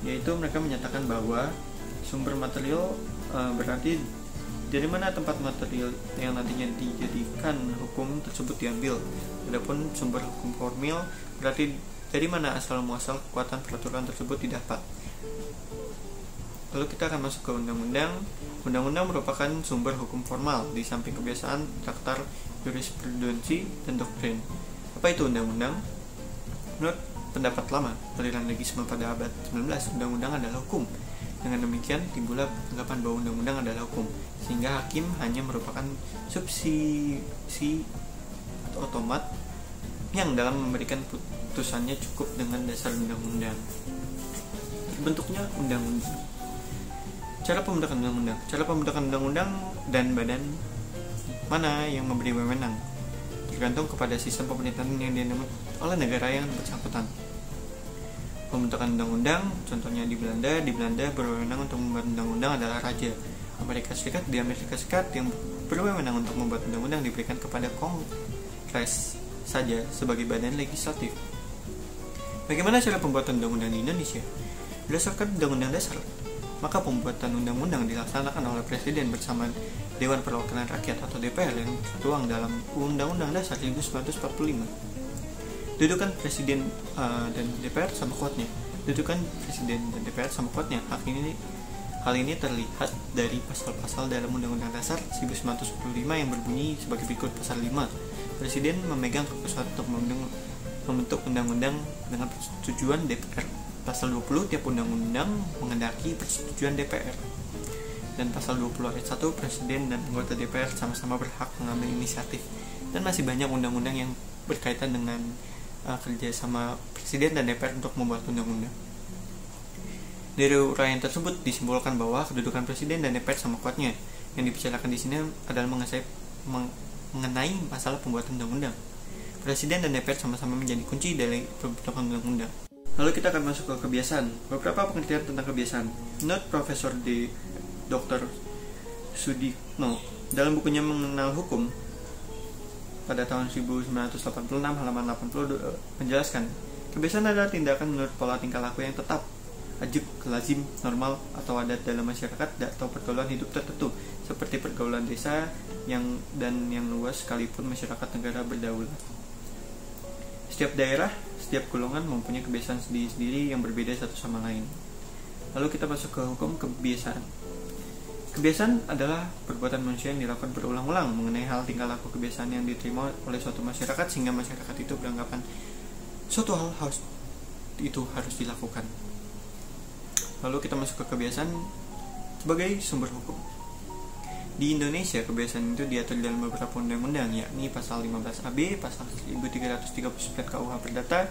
yaitu mereka menyatakan bahwa sumber material berarti dari mana tempat material yang nantinya dijadikan hukum tersebut diambil. Adapun sumber hukum formil berarti dari mana asal muasal kekuatan peraturan tersebut didapat. Lalu kita akan masuk ke undang-undang. Undang-undang merupakan sumber hukum formal di samping kebiasaan, traktat, jurisprudensi, dan doktrin. Apa itu undang-undang? Menurut pendapat lama aliran legisme pada abad 19, undang-undang adalah hukum Dengan demikian timbullah anggapan bahwa undang-undang adalah hukum, sehingga hakim hanya merupakan subsidi atau otomat yang dalam memberikan putusannya cukup dengan dasar undang-undang. Bentuknya undang-undang. Cara pembentukan undang-undang dan badan mana yang memberi wewenang tergantung kepada sistem pemerintahan yang dianut oleh negara yang bersangkutan. Pembentukan undang-undang, contohnya di Belanda berwenang untuk membuat undang-undang adalah raja. Di Amerika Serikat yang berwenang untuk membuat undang-undang diberikan kepada Kongres saja sebagai badan legislatif. Bagaimana cara pembuatan undang-undang di Indonesia? Berdasarkan Undang-Undang Dasar, maka pembuatan undang-undang dilaksanakan oleh Presiden bersama Dewan Perwakilan Rakyat atau DPR yang tertuang dalam Undang-Undang Dasar 1945. Dudukan Presiden dan DPR sama kuatnya. Hal ini terlihat dari pasal-pasal dalam Undang-Undang Dasar 1945 yang berbunyi sebagai berikut. Pasal 5. Presiden memegang kekuasaan untuk membentuk undang-undang dengan persetujuan DPR. Pasal 20, tiap undang-undang mengendaki persetujuan DPR. Dan pasal 20 ayat 1, Presiden dan anggota DPR sama-sama berhak mengambil inisiatif. Dan masih banyak undang-undang yang berkaitan dengan kerja sama Presiden dan DPR untuk membuat undang-undang. Dari uraian tersebut disimpulkan bahwa kedudukan Presiden dan DPR sama kuatnya. Yang dibicarakan di sini adalah mengenai masalah pembuatan undang-undang. Presiden dan DPR sama-sama menjadi kunci dari pembentukan undang-undang. Lalu kita akan masuk ke kebiasaan. Beberapa pengertian tentang kebiasaan. Menurut Profesor Dr. Sudikno dalam bukunya Mengenal Hukum pada tahun 1986 halaman 80 menjelaskan, kebiasaan adalah tindakan menurut pola tingkah laku yang tetap, ajib, lazim, normal, atau adat dalam masyarakat atau pergaulan hidup tertentu, seperti pergaulan desa yang luas sekalipun masyarakat negara berdaulat. Setiap daerah, setiap golongan mempunyai kebiasaan sendiri-sendiri yang berbeda satu sama lain. Lalu kita masuk ke hukum kebiasaan. Kebiasaan adalah perbuatan manusia yang dilakukan berulang-ulang mengenai hal tingkah laku kebiasaan yang diterima oleh suatu masyarakat sehingga masyarakat itu beranggapan suatu hal harus dilakukan. Lalu kita masuk ke kebiasaan sebagai sumber hukum. Di Indonesia, kebiasaan itu diatur dalam beberapa undang-undang, yakni pasal 15 AB, pasal 1339 KUH Perdata,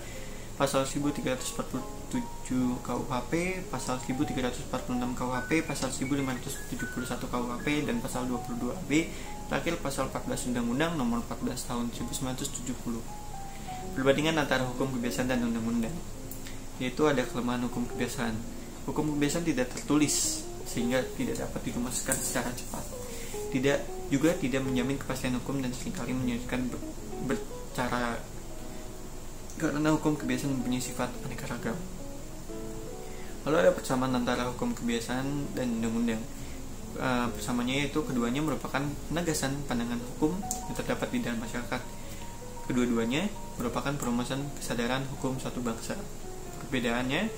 pasal 1347 KUHP, pasal 1346 KUHP, pasal 1571 KUHP, dan pasal 22 AB, terakhir pasal 14 Undang-Undang Nomor 14 Tahun 1970. Perbandingan antara hukum kebiasaan dan undang-undang, yaitu ada kelemahan hukum kebiasaan. Hukum kebiasaan tidak tertulis sehingga tidak dapat dirumuskan secara cepat. Tidak menjamin kepastian hukum dan seringkali menyulitkan bercara karena hukum kebiasaan mempunyai sifat aneka ragam. Lalu ada persamaan antara hukum kebiasaan dan undang-undang. Persamaannya yaitu keduanya merupakan penegasan pandangan hukum yang terdapat di dalam masyarakat. Kedua-duanya merupakan perumusan kesadaran hukum suatu bangsa. Perbedaannya,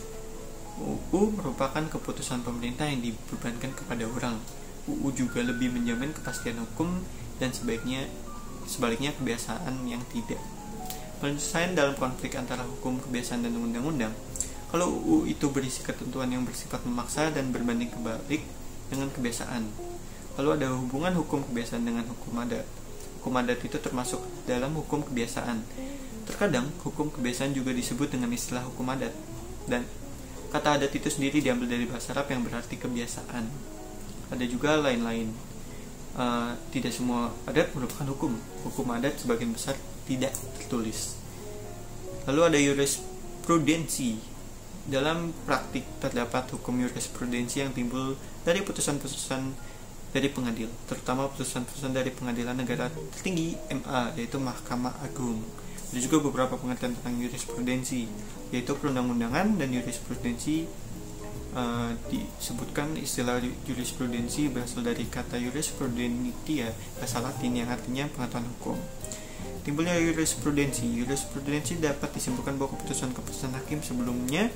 UU merupakan keputusan pemerintah yang dibebankan kepada orang. UU juga lebih menjamin kepastian hukum dan sebaliknya kebiasaan yang tidak. Penyelesaian dalam konflik antara hukum kebiasaan dan undang-undang. Kalau UU itu berisi ketentuan yang bersifat memaksa dan berbanding kebalik dengan kebiasaan. Lalu ada hubungan hukum kebiasaan dengan hukum adat. Hukum adat itu termasuk dalam hukum kebiasaan. Terkadang hukum kebiasaan juga disebut dengan istilah hukum adat. Dan kata adat itu sendiri diambil dari bahasa Arab yang berarti kebiasaan. Ada juga lain-lain. Tidak semua adat merupakan hukum. Hukum adat sebagian besar tidak tertulis. Lalu ada jurisprudensi. Dalam praktik terdapat hukum jurisprudensi yang timbul dari putusan-putusan dari pengadilan, terutama putusan-putusan dari pengadilan negara tertinggi MA, yaitu Mahkamah Agung. Ada juga beberapa pengertian tentang jurisprudensi, yaitu perundang-undangan dan jurisprudensi. Disebutkan istilah jurisprudensi berasal dari kata jurisprudentia, bahasa Latin yang artinya pengetahuan hukum. Timbulnya jurisprudensi dapat disimpulkan bahwa keputusan-keputusan hakim sebelumnya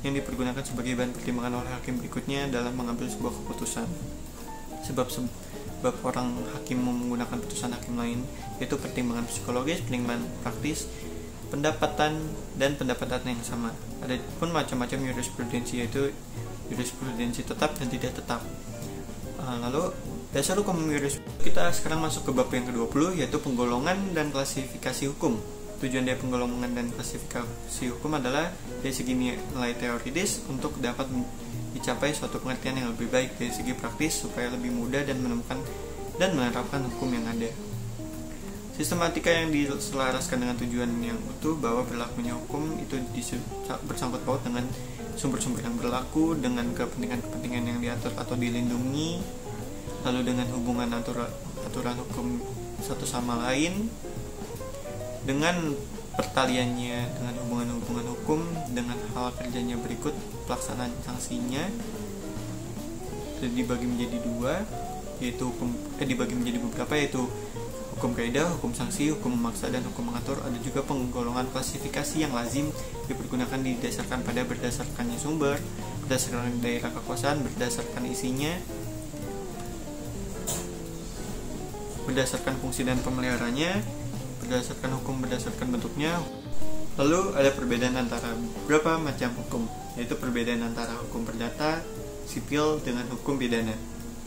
yang dipergunakan sebagai bahan pertimbangan oleh hakim berikutnya dalam mengambil sebuah keputusan. Sebab orang hakim menggunakan putusan hakim lain, yaitu pertimbangan psikologis, pertimbangan praktis, pendapatan yang sama. Ada pun macam-macam jurisprudensi, yaitu jurisprudensi tetap dan tidak tetap. Lalu dasar hukum jurisprudensi, kita sekarang masuk ke bab yang ke-20, yaitu penggolongan dan klasifikasi hukum. Tujuan dari penggolongan dan klasifikasi hukum adalah dari segi nilai teoritis untuk dapat dicapai suatu pengertian yang lebih baik dari segi praktis supaya lebih mudah dan menemukan dan menerapkan hukum yang ada. Sistematika yang diselaraskan dengan tujuan yang utuh bahwa berlakunya hukum itu bersangkut paut dengan sumber-sumber yang berlaku, dengan kepentingan-kepentingan yang diatur atau dilindungi, lalu dengan hubungan aturan hukum satu sama lain, dengan pertaliannya dengan hubungan-hubungan hukum, dengan hal kerjanya berikut pelaksanaan sanksinya dibagi menjadi dua, yaitu dibagi menjadi beberapa, yaitu hukum kaidah, hukum sanksi, hukum memaksa, dan hukum mengatur. Ada juga penggolongan klasifikasi yang lazim dipergunakan didasarkan pada berdasarkannya sumber, berdasarkan daerah kekuasaan, berdasarkan isinya, berdasarkan fungsi dan pemeliharanya, berdasarkan hukum, berdasarkan bentuknya. Lalu ada perbedaan antara beberapa macam hukum, yaitu perbedaan antara hukum perdata, sipil, dengan hukum pidana.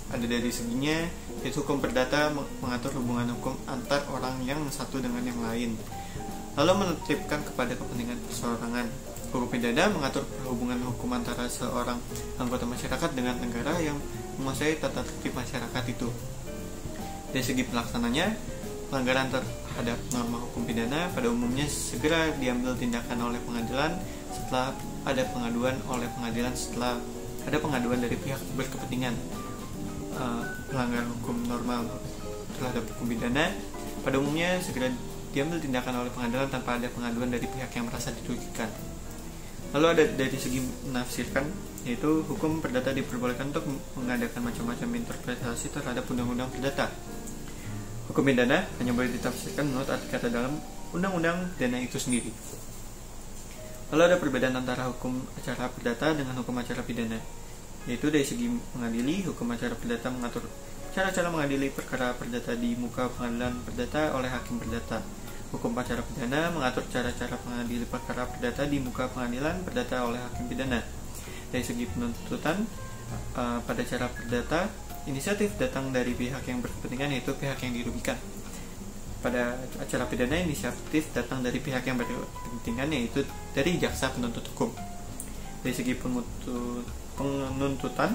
Ada dari seginya, yaitu hukum perdata mengatur hubungan hukum antar orang yang satu dengan yang lain, lalu menetapkan kepada kepentingan perseorangan. Hukum pidana mengatur hubungan hukum antara seorang anggota masyarakat dengan negara yang menguasai tata tertib masyarakat itu. Dari segi pelaksananya, pelanggaran terhadap norma hukum pidana pada umumnya segera diambil tindakan oleh pengadilan setelah ada pengaduan oleh pengadilan setelah ada pengaduan dari pihak berkepentingan. Pelanggaran hukum normal terhadap hukum pidana pada umumnya segera diambil tindakan oleh pengadilan tanpa ada pengaduan dari pihak yang merasa dirugikan. Lalu ada dari segi menafsirkan, yaitu hukum perdata diperbolehkan untuk mengadakan macam-macam interpretasi terhadap undang-undang perdata. Hukum pidana hanya boleh ditafsirkan menurut arti kata dalam undang-undang pidana itu sendiri. Lalu ada perbedaan antara hukum acara perdata dengan hukum acara pidana, yaitu dari segi mengadili. Hukum acara perdata mengatur cara-cara mengadili perkara perdata di muka pengadilan perdata oleh hakim perdata. Hukum acara pidana mengatur cara-cara mengadili perkara perdata di muka pengadilan perdata oleh hakim pidana. Dari segi penuntutan, pada cara perdata, inisiatif datang dari pihak yang berkepentingan, yaitu pihak yang dirugikan. Pada acara pidana, inisiatif datang dari pihak yang berkepentingan, yaitu dari jaksa penuntut hukum. Dari segi penuntutan,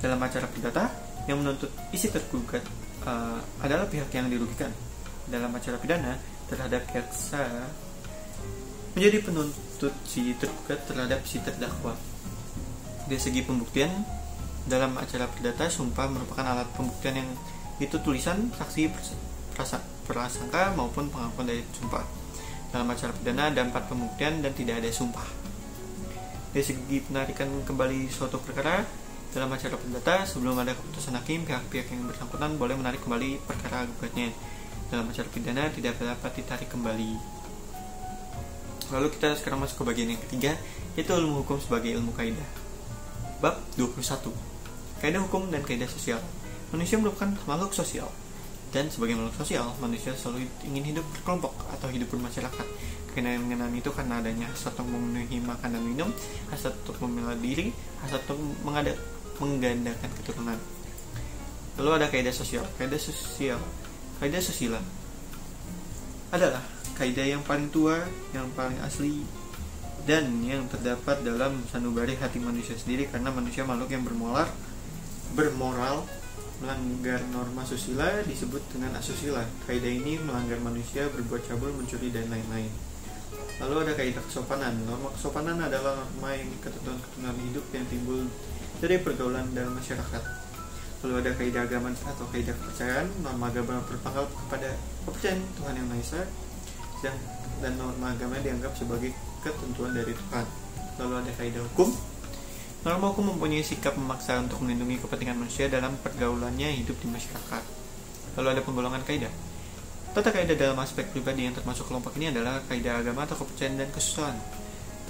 dalam acara perdata, yang menuntut isi tergugat adalah pihak yang dirugikan. Dalam acara pidana, terhadap jaksa menjadi penuntut si tergugat terhadap si terdakwa. Dari segi pembuktian, dalam acara perdata, sumpah merupakan alat pembuktian yang itu tulisan, saksi, prasangka maupun pengakuan dari sumpah. Dalam acara pidana ada 4 pembuktian dan tidak ada sumpah. Dari segi penarikan kembali suatu perkara, dalam acara perdata, sebelum ada keputusan hakim, pihak-pihak yang bersangkutan boleh menarik kembali perkara gugatnya. Dalam acara pidana tidak dapat ditarik kembali. Lalu kita sekarang masuk ke bagian yang ketiga, yaitu ilmu hukum sebagai ilmu kaidah. Bab 21. Kaidah hukum dan kaidah sosial. Manusia merupakan makhluk sosial, dan sebagai makhluk sosial, manusia selalu ingin hidup berkelompok atau hidup bermasyarakat. Keinginan itu karena adanya hasrat untuk memenuhi makan dan minum, hasrat untuk membela diri, hasrat untuk menggandakan keturunan. Lalu ada kaidah sosial. Kaidah sosial adalah kaidah yang paling tua, yang paling asli, dan yang terdapat dalam sanubari hati manusia sendiri, karena manusia makhluk yang bermoral. Melanggar norma susila disebut dengan asusila. Kaidah ini melanggar manusia, berbuat cabul, mencuri, dan lain-lain. Lalu ada kaidah kesopanan. Norma kesopanan adalah norma yang ketentuan hidup yang timbul dari pergaulan dalam masyarakat. Lalu ada kaidah agama atau kaidah kepercayaan. Norma agama berpangkal kepada kepercayaan Tuhan Yang Maha Esa, dan norma agama dianggap sebagai ketentuan dari Tuhan. Lalu ada kaidah hukum. Norma hukum mempunyai sikap memaksa untuk melindungi kepentingan manusia dalam pergaulannya hidup di masyarakat. Lalu ada penggolongan kaidah. Tata kaidah dalam aspek pribadi yang termasuk kelompok ini adalah kaidah agama atau kepercayaan dan kesusahan.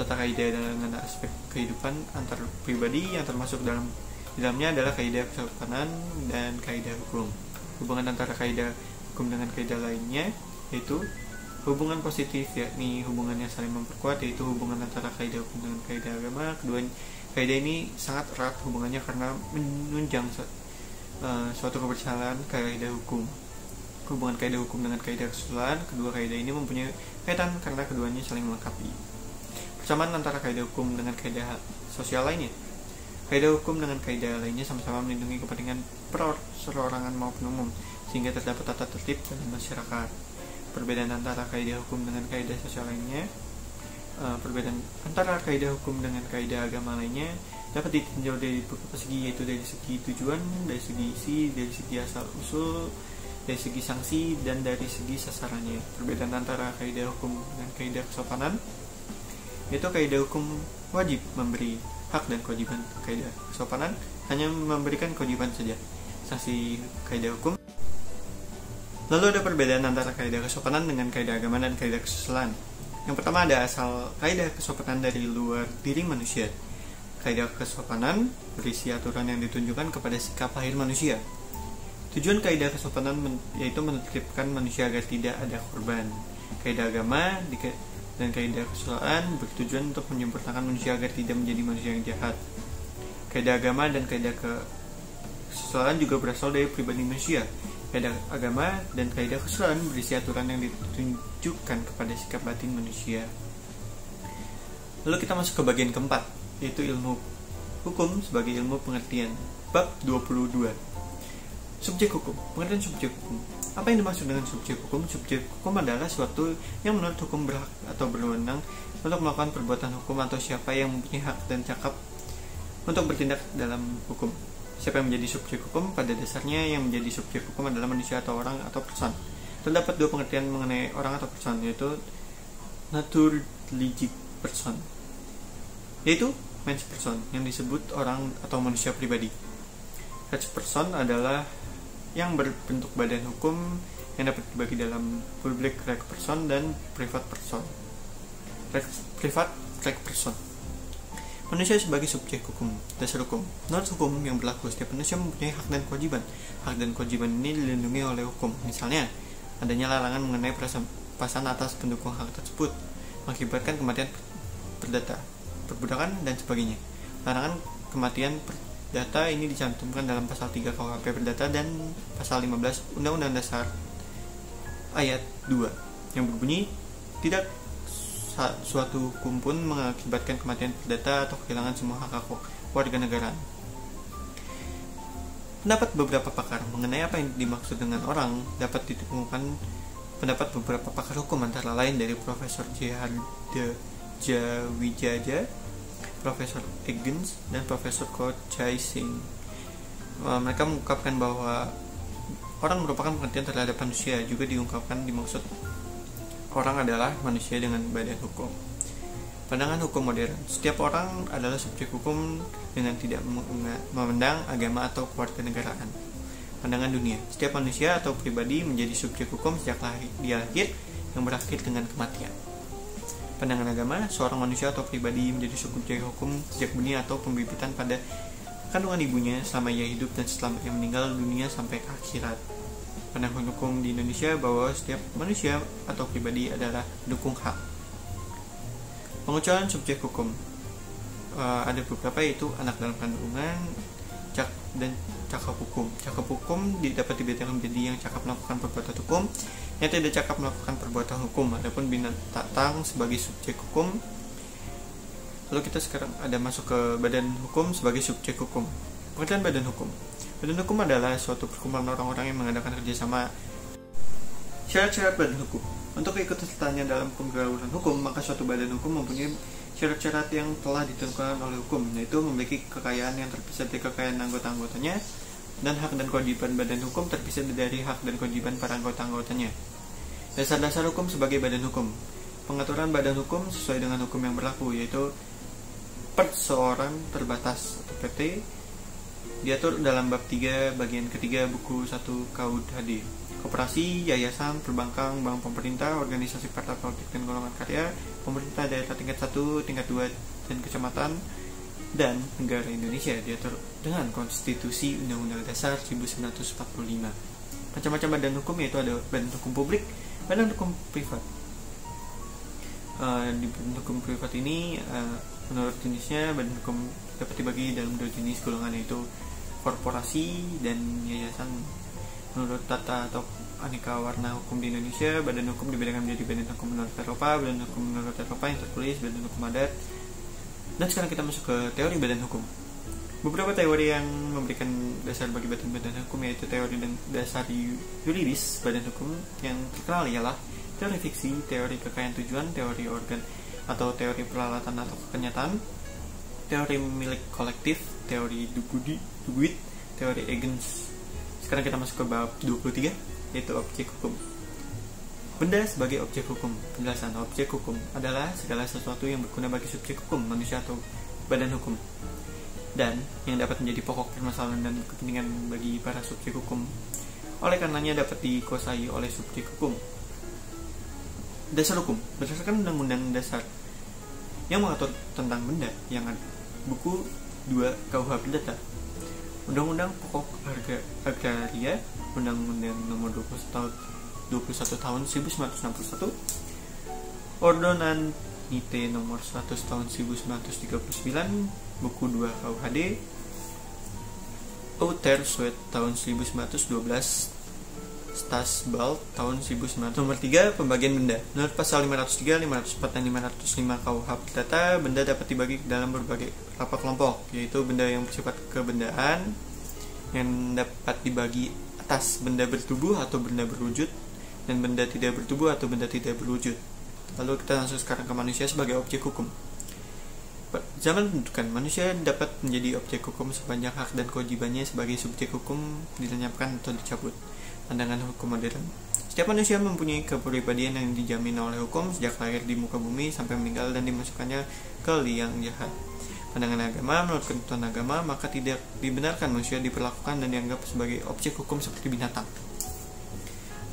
Tata kaidah dengan aspek kehidupan antar pribadi yang termasuk dalamnya adalah kaidah kesopanan dan kaidah hukum. Hubungan antara kaidah hukum dengan kaidah lainnya yaitu hubungan positif, yakni hubungan yang saling memperkuat, yaitu hubungan antara kaidah hukum dengan kaidah agama. Kaidah ini sangat erat hubungannya karena menunjang suatu kebersamaan kaidah hukum. Hubungan kaidah hukum dengan kaidah kesusilaan, kedua kaidah ini mempunyai kaitan karena keduanya saling melengkapi. Persamaan antara kaidah hukum dengan kaidah sosial lainnya. Kaidah hukum dengan kaidah lainnya sama-sama melindungi kepentingan perorangan maupun umum, sehingga terdapat tata tertib dalam masyarakat. Perbedaan antara kaidah hukum dengan kaidah sosial lainnya, perbedaan antara kaidah hukum dengan kaidah agama lainnya dapat ditinjau dari beberapa segi, yaitu dari segi tujuan, dari segi isi, dari segi asal usul, dari segi sanksi, dan dari segi sasarannya. Perbedaan antara kaidah hukum dengan kaidah kesopanan, yaitu kaidah hukum wajib memberi hak dan kewajiban, kaidah kesopanan hanya memberikan kewajiban saja. Sanksi kaidah hukum. Lalu ada perbedaan antara kaidah kesopanan dengan kaidah agama dan kaidah kesusilaan. Yang pertama ada asal kaidah kesopanan dari luar diri manusia. Kaidah kesopanan berisi aturan yang ditunjukkan kepada sikap lahir manusia. Tujuan kaidah kesopanan yaitu menertibkan manusia agar tidak ada korban. Kaidah agama dan kaidah kesusilaan bertujuan untuk menyempurnakan manusia agar tidak menjadi manusia yang jahat. Kaidah agama dan kaidah kesusilaan juga berasal dari pribadi manusia. Kaidah agama dan kaidah kesusilaan berisi aturan yang ditunjukkan kepada sikap batin manusia. Lalu kita masuk ke bagian keempat, yaitu ilmu hukum sebagai ilmu pengertian. Bab 22. Subjek hukum. Pengertian subjek hukum. Apa yang dimaksud dengan subjek hukum? Subjek hukum adalah suatu yang menurut hukum berhak atau berwenang untuk melakukan perbuatan hukum atau siapa yang mempunyai hak dan cakap untuk bertindak dalam hukum. Siapa yang menjadi subjek hukum? Pada dasarnya yang menjadi subjek hukum adalah manusia atau orang atau person. Terdapat dua pengertian mengenai orang atau person, yaitu naturalistic person, yaitu mens person yang disebut orang atau manusia pribadi. Res person adalah yang berbentuk badan hukum yang dapat dibagi dalam public right person dan private person. Private right person. Manusia sebagai subjek hukum. Dasar hukum. Menurut hukum yang berlaku, setiap manusia mempunyai hak dan kewajiban. Hak dan kewajiban ini dilindungi oleh hukum. Misalnya, adanya larangan mengenai perampasan atas pendukung hak tersebut, mengakibatkan kematian perdata, perbudakan, dan sebagainya. Larangan kematian perdata ini dicantumkan dalam pasal 3 KUHP Perdata dan pasal 15 Undang-Undang Dasar ayat 2 yang berbunyi, tidak suatu hukum pun mengakibatkan kematian perdata atau kehilangan semua hak warga negara. Pendapat beberapa pakar mengenai apa yang dimaksud dengan orang dapat ditemukan pendapat beberapa pakar hukum, antara lain dari Profesor J.H. Jawijaja, Profesor Eggins, dan Profesor Ko Chai Sing. Mereka mengungkapkan bahwa orang merupakan pengertian terhadap manusia. Juga diungkapkan dimaksud orang adalah manusia dengan badan hukum. Pandangan hukum modern. Setiap orang adalah subjek hukum dengan tidak memandang agama atau kewarganegaraan. Pandangan dunia. Setiap manusia atau pribadi menjadi subjek hukum sejak dia lahir yang berakhir dengan kematian. Pandangan agama. Seorang manusia atau pribadi menjadi subjek hukum sejak benih atau pembibitan pada kandungan ibunya selama ia hidup dan setelah ia meninggal dunia sampai ke akhirat. Pandangan hukum di Indonesia bahwa setiap manusia atau pribadi adalah pendukung hak. Pengecualian subjek hukum ada beberapa, yaitu anak dalam kandungan dan cakap hukum. Cakap hukum dapat dibedakan menjadi yang cakap melakukan perbuatan hukum, yang tidak cakap melakukan perbuatan hukum. Adapun binatang sebagai subjek hukum. Lalu kita sekarang ada masuk ke badan hukum sebagai subjek hukum. Pengertian badan hukum. Badan hukum adalah suatu perkumpulan orang-orang yang mengadakan kerjasama. Syarat-syarat badan hukum. Untuk ikut sertanya dalam penggaluran hukum, maka suatu badan hukum mempunyai syarat-syarat yang telah ditentukan oleh hukum, yaitu memiliki kekayaan yang terpisah dari kekayaan anggota-anggotanya, dan hak dan kewajiban badan hukum terpisah dari hak dan kewajiban para anggota-anggotanya. Dasar-dasar hukum sebagai badan hukum. Pengaturan badan hukum sesuai dengan hukum yang berlaku, yaitu perseorangan terbatas atau PT, diatur dalam bab 3 bagian ketiga buku 1 KUHD. Koperasi, yayasan, perbankan, bank pemerintah, organisasi partai politik dan golongan karya, pemerintah daerah tingkat 1, tingkat 2, dan kecamatan, dan negara Indonesia diatur dengan Konstitusi Undang-Undang Dasar 1945. Macam-macam badan hukum, yaitu ada badan hukum publik, badan hukum privat. Di badan hukum privat ini menurut jenisnya badan hukum dapat dibagi dalam dua jenis golongan, yaitu korporasi dan yayasan. Menurut tata atau aneka warna hukum di Indonesia, badan hukum dibedakan menjadi badan hukum menurut Eropa, badan hukum menurut Eropa yang tertulis, badan hukum adat. Dan sekarang kita masuk ke teori badan hukum. Beberapa teori yang memberikan dasar bagi badan hukum yaitu teori dan dasar yuridis badan hukum yang terkenal ialah teori fiksi, teori kekayaan tujuan, teori organ atau teori peralatan atau kenyataan, teori milik kolektif, teori Duguid, teori Huygens. Sekarang kita masuk ke bab 23, yaitu objek hukum. Benda sebagai objek hukum. Penjelasan objek hukum adalah segala sesuatu yang berguna bagi subjek hukum, manusia atau badan hukum, dan yang dapat menjadi pokok permasalahan dan kepentingan bagi para subjek hukum. Oleh karenanya dapat dikuasai oleh subjek hukum. Dasar hukum berdasarkan Undang-Undang Dasar yang mengatur tentang benda yang ada. Buku 2 KUH Perdata, Undang-Undang Pokok Agraria, Undang-Undang Nomor 21 Tahun 1961, Ordonanite Nomor 100 Tahun 1939, Buku 2 KUHD, Outer Suet Tahun 1912, Stasbal tahun 1900. Nomor 3, pembagian benda. Menurut pasal 503, 504, dan 505 KUH Perdata, benda dapat dibagi dalam berbagai kelompok, yaitu benda yang bersifat kebendaan yang dapat dibagi atas benda bertubuh atau benda berwujud, dan benda tidak bertubuh atau benda tidak berwujud. Lalu kita langsung sekarang ke manusia sebagai objek hukum. Zaman pendudukan, manusia dapat menjadi objek hukum sepanjang hak dan kewajibannya sebagai subjek hukum dilenyapkan atau dicabut. Pandangan hukum modern. Setiap manusia mempunyai kepribadian yang dijamin oleh hukum sejak lahir di muka bumi sampai meninggal dan dimasukkannya ke liang jahat. Pandangan agama, menurut ketentuan agama, maka tidak dibenarkan manusia diperlakukan dan dianggap sebagai objek hukum seperti binatang.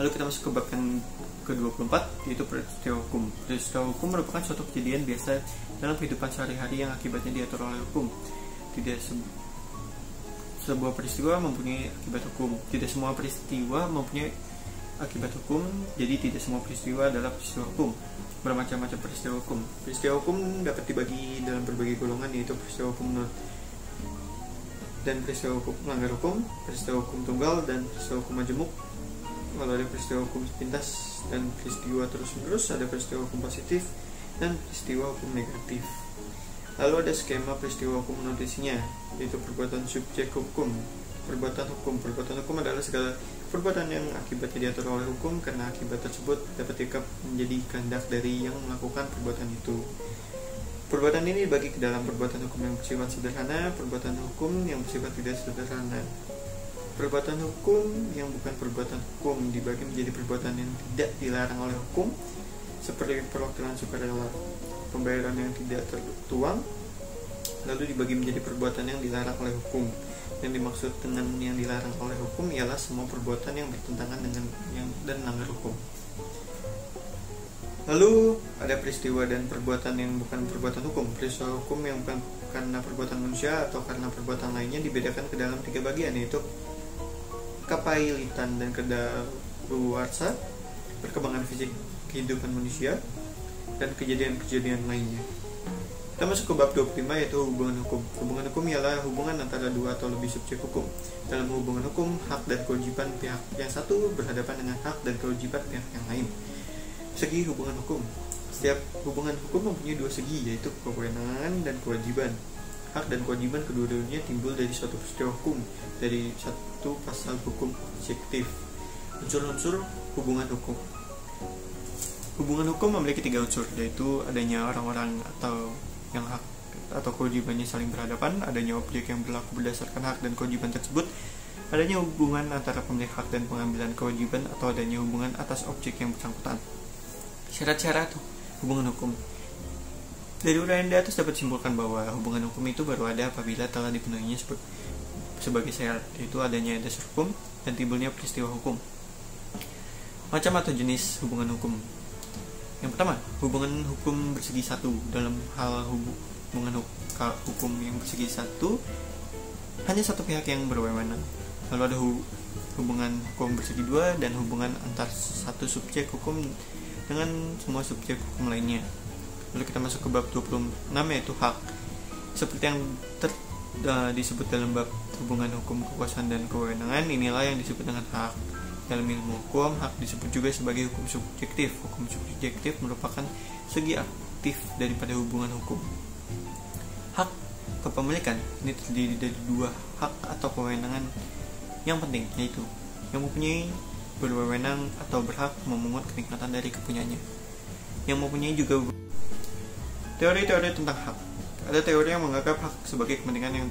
Lalu kita masuk ke bab yang ke-24, yaitu peristiwa hukum. Peristiwa hukum merupakan suatu kejadian biasa dalam kehidupan sehari-hari yang akibatnya diatur oleh hukum. Tidak sebuah peristiwa mempunyai akibat hukum. Tidak semua peristiwa mempunyai akibat hukum, jadi tidak semua peristiwa adalah peristiwa hukum. Bermacam-macam peristiwa hukum. Peristiwa hukum dapat dibagi dalam berbagai golongan, yaitu peristiwa hukum menurut dan peristiwa hukum melanggar hukum, peristiwa hukum tunggal, dan peristiwa hukum majemuk. Lalu ada peristiwa hukum sepintas dan peristiwa terus-menerus, ada peristiwa hukum positif dan peristiwa hukum negatif. Lalu ada skema peristiwa hukum menotisinya, yaitu perbuatan subjek hukum. Perbuatan hukum adalah segala perbuatan yang akibatnya diatur oleh hukum, karena akibat tersebut dapat dianggap menjadi kehendak dari yang melakukan perbuatan itu. Perbuatan ini dibagi ke dalam perbuatan hukum yang bersifat sederhana, perbuatan hukum yang bersifat tidak sederhana. Perbuatan hukum yang bukan perbuatan hukum dibagi menjadi perbuatan yang tidak dilarang oleh hukum, seperti perwakilan sukarela, pembayaran yang tidak tertuang. Lalu dibagi menjadi perbuatan yang dilarang oleh hukum. Yang dimaksud dengan yang dilarang oleh hukum ialah semua perbuatan yang bertentangan dengan dan melanggar hukum. Lalu ada peristiwa dan perbuatan yang bukan perbuatan hukum. Peristiwa hukum yang bukan karena perbuatan manusia atau karena perbuatan lainnya dibedakan ke dalam 3 bagian, yaitu kepailitan dan kedaluarsa, perkembangan fisik kehidupan manusia, dan kejadian-kejadian lainnya. Kita masuk ke bab 25, yaitu hubungan hukum. Hubungan hukum ialah hubungan antara 2 atau lebih subjek hukum. Dalam hubungan hukum, hak dan kewajiban pihak yang satu berhadapan dengan hak dan kewajiban pihak yang lain. Segi hubungan hukum. Setiap hubungan hukum mempunyai 2 segi, yaitu kewenangan dan kewajiban. Hak dan kewajiban kedua-duanya timbul dari suatu peristiwa hukum, dari satu pasal hukum objektif. Unsur-unsur hubungan hukum. Hubungan hukum memiliki 3 unsur, yaitu adanya orang-orang atau yang hak atau kewajibannya saling berhadapan, adanya objek yang berlaku berdasarkan hak dan kewajiban tersebut, adanya hubungan antara pemilik hak dan pengambilan kewajiban, atau adanya hubungan atas objek yang bersangkutan. Syarat-syarat hubungan hukum. Dari uraian di atas dapat disimpulkan bahwa hubungan hukum itu baru ada apabila telah dipenuhinya sebagai syarat, yaitu adanya dasar hukum dan timbulnya peristiwa hukum. Macam atau jenis hubungan hukum. Yang pertama, hubungan hukum bersegi satu. Dalam hal hubungan hukum yang bersegi satu, hanya satu pihak yang berwenang. Lalu ada hubungan hukum bersegi dua dan hubungan antar satu subjek hukum dengan semua subjek hukum lainnya. Lalu kita masuk ke bab 26, yaitu hak. Seperti yang disebut dalam bab hubungan hukum, kekuasaan, dan kewenangan, inilah yang disebut dengan hak. Dalam ilmu hukum, hak disebut juga sebagai hukum subjektif. Hukum subjektif merupakan segi aktif daripada hubungan hukum. Hak kepemilikan ini terdiri dari dua hak atau kewenangan yang penting, yaitu yang mempunyai berwenang atau berhak memungut kenikmatan dari kepunyaannya. Yang mempunyai juga teori-teori tentang hak. Ada teori yang menganggap hak sebagai kepentingan yang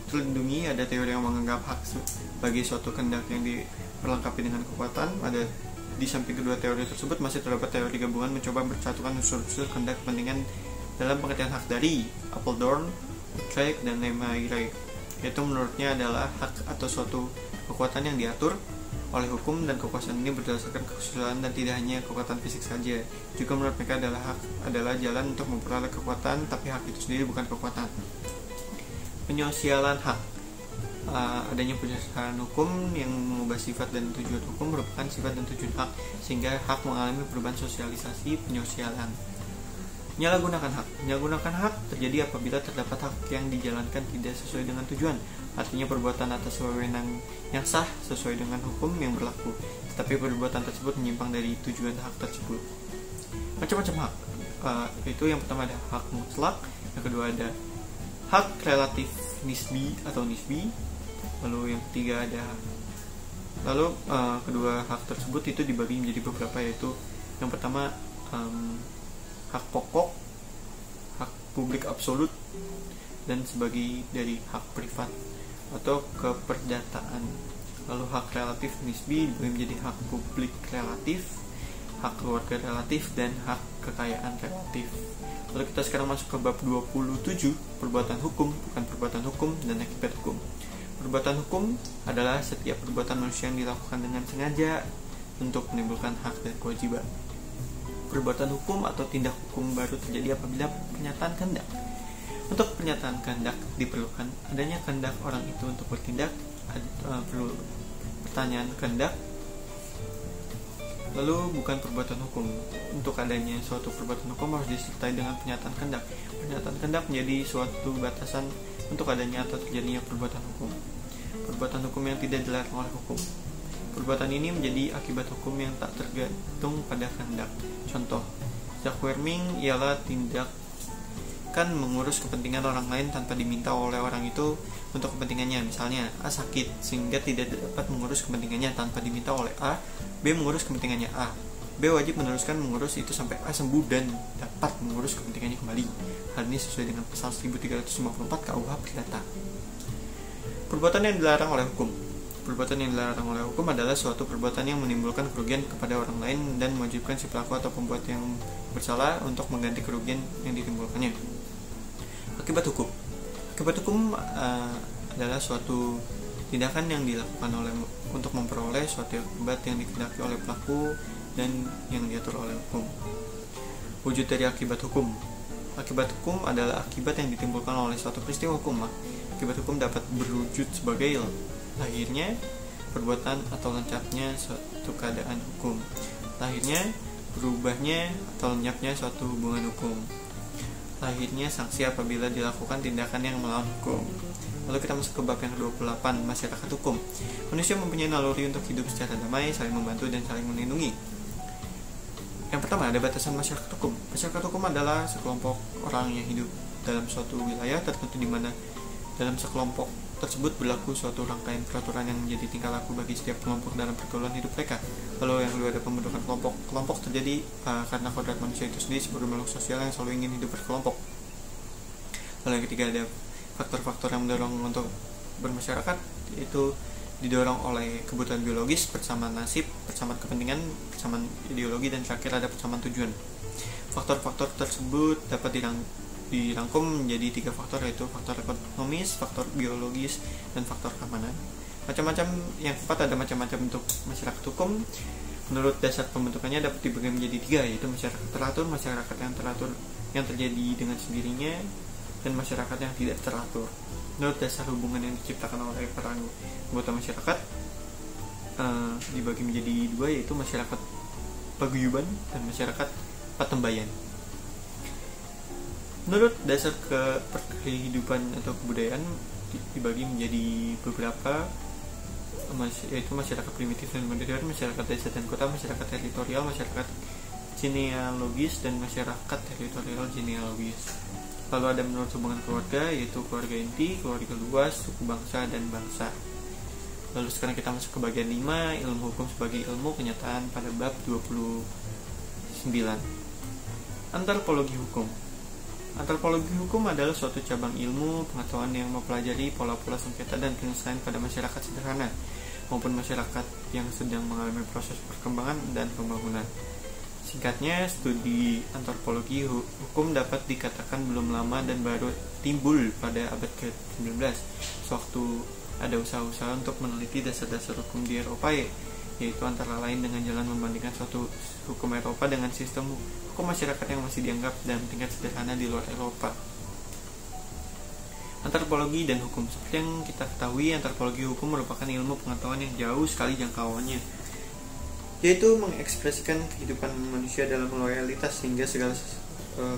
terlindungi, ada teori yang menganggap hak sebagai suatu kehendak yang diperlengkapi dengan kekuatan. Ada di samping kedua teori tersebut masih terdapat teori gabungan mencoba bersatukan unsur-unsur kehendak kepentingan dalam pengertian hak dari Appledorn, Utrecht, dan Lemaire, yaitu menurutnya adalah hak atau suatu kekuatan yang diatur oleh hukum, dan kekuasaan ini berdasarkan kesusilaan dan tidak hanya kekuatan fisik saja. Juga menurut mereka hak adalah jalan untuk memperoleh kekuatan, tapi hak itu sendiri bukan kekuatan. Penyosialan hak. Adanya penyosialan hukum yang mengubah sifat dan tujuan hukum merupakan sifat dan tujuan hak, sehingga hak mengalami perubahan sosialisasi penyosialan. Menyalahgunakan hak. Menyalahgunakan hak terjadi apabila terdapat hak yang dijalankan tidak sesuai dengan tujuan. Artinya perbuatan atas wewenang yang sah sesuai dengan hukum yang berlaku, tetapi perbuatan tersebut menyimpang dari tujuan hak tersebut. Macam-macam hak. Itu yang pertama ada hak mutlak, yang kedua ada hak relatif nisbi atau nisbi, lalu yang ketiga ada kedua hak tersebut itu dibagi menjadi beberapa, yaitu yang pertama hak pokok, hak publik absolut, dan sebagai dari hak privat atau keperdataan. Lalu hak relatif nisbi dibagi menjadi hak publik relatif, hak keluarga relatif, dan hak kekayaan relatif. Lalu kita sekarang masuk ke bab 27, perbuatan hukum, bukan perbuatan hukum, dan akibat hukum. Perbuatan hukum adalah setiap perbuatan manusia yang dilakukan dengan sengaja untuk menimbulkan hak dan kewajiban. Perbuatan hukum atau tindak hukum baru terjadi apabila pernyataan kehendak. Untuk pernyataan kehendak diperlukan adanya kehendak orang itu untuk bertindak, perlu pertanyaan kehendak. Lalu bukan perbuatan hukum. Untuk adanya suatu perbuatan hukum harus disertai dengan pernyataan kehendak. Pernyataan kehendak menjadi suatu batasan untuk adanya atau terjadinya perbuatan hukum. Perbuatan hukum yang tidak dilarang oleh hukum. Perbuatan ini menjadi akibat hukum yang tak tergantung pada kehendak. Contoh, zakwerming ialah tindakan mengurus kepentingan orang lain tanpa diminta oleh orang itu untuk kepentingannya. Misalnya, A sakit sehingga tidak dapat mengurus kepentingannya tanpa diminta oleh A. B mengurus kepentingannya A. B wajib meneruskan mengurus itu sampai A sembuh dan dapat mengurus kepentingannya kembali. Hal ini sesuai dengan pasal 1354 KUH Perdata. Perbuatan yang dilarang oleh hukum. Perbuatan yang dilarang oleh hukum adalah suatu perbuatan yang menimbulkan kerugian kepada orang lain dan mewajibkan si pelaku atau pembuat yang bersalah untuk mengganti kerugian yang ditimbulkannya. Akibat hukum. Akibat hukum adalah suatu tindakan yang dilakukan untuk memperoleh suatu akibat yang dikehendaki oleh pelaku dan yang diatur oleh hukum. Wujud dari akibat hukum. Akibat hukum adalah akibat yang ditimbulkan oleh suatu peristiwa hukum. Akibat hukum dapat berwujud sebagai lahirnya perbuatan atau lenyapnya suatu keadaan hukum, lahirnya berubahnya atau lenyapnya suatu hubungan hukum, lahirnya sanksi apabila dilakukan tindakan yang melawan hukum. Lalu kita masuk ke bab yang ke-28, masyarakat hukum. Manusia mempunyai naluri untuk hidup secara damai, saling membantu, dan saling melindungi. Yang pertama ada batasan masyarakat hukum. Masyarakat hukum adalah sekelompok orang yang hidup dalam suatu wilayah tertentu di mana dalam sekelompok tersebut berlaku suatu rangkaian peraturan yang menjadi tingkah laku bagi setiap kelompok dalam pergaulan hidup mereka. Lalu yang kedua ada pembentukan kelompok. Kelompok terjadi karena kodrat manusia itu sendiri sebagai makhluk sosial yang selalu ingin hidup berkelompok. Lalu yang ketiga ada faktor-faktor yang mendorong untuk bermasyarakat, yaitu didorong oleh kebutuhan biologis, persamaan nasib, persamaan kepentingan, persamaan ideologi, dan terakhir ada persamaan tujuan. Faktor-faktor tersebut dapat dirangkum menjadi 3 faktor, yaitu faktor ekonomis, faktor biologis, dan faktor keamanan. Yang keempat ada macam-macam bentuk masyarakat hukum. Menurut dasar pembentukannya dapat dibagi menjadi 3, yaitu masyarakat yang teratur yang terjadi dengan sendirinya, dan masyarakat yang tidak teratur. Menurut dasar hubungan yang diciptakan oleh para anggota masyarakat dibagi menjadi 2, yaitu masyarakat paguyuban dan masyarakat patembayan. Menurut dasar kehidupan atau kebudayaan dibagi menjadi beberapa, yaitu masyarakat primitif dan modern, masyarakat desa dan kota, masyarakat teritorial, masyarakat genealogis, dan masyarakat teritorial genealogis. Lalu ada menurut hubungan keluarga, yaitu keluarga inti, keluarga luas, suku bangsa, dan bangsa. Lalu sekarang kita masuk ke bagian 5, ilmu hukum sebagai ilmu kenyataan pada bab 29. Antropologi hukum. Antropologi hukum adalah suatu cabang ilmu pengetahuan yang mempelajari pola-pola sengketa dan penyelesaian pada masyarakat sederhana maupun masyarakat yang sedang mengalami proses perkembangan dan pembangunan. Singkatnya, studi antropologi hukum dapat dikatakan belum lama dan baru timbul pada abad ke-19, sewaktu ada usaha-usaha untuk meneliti dasar-dasar hukum di Eropa, yaitu antara lain dengan jalan membandingkan suatu hukum Eropa dengan sistem hukum masyarakat yang masih dianggap dalam tingkat sederhana di luar Eropa. Antropologi dan hukum. Seperti yang kita ketahui, antropologi hukum merupakan ilmu pengetahuan yang jauh sekali jangkauannya, yaitu mengekspresikan kehidupan manusia dalam loyalitas sehingga segala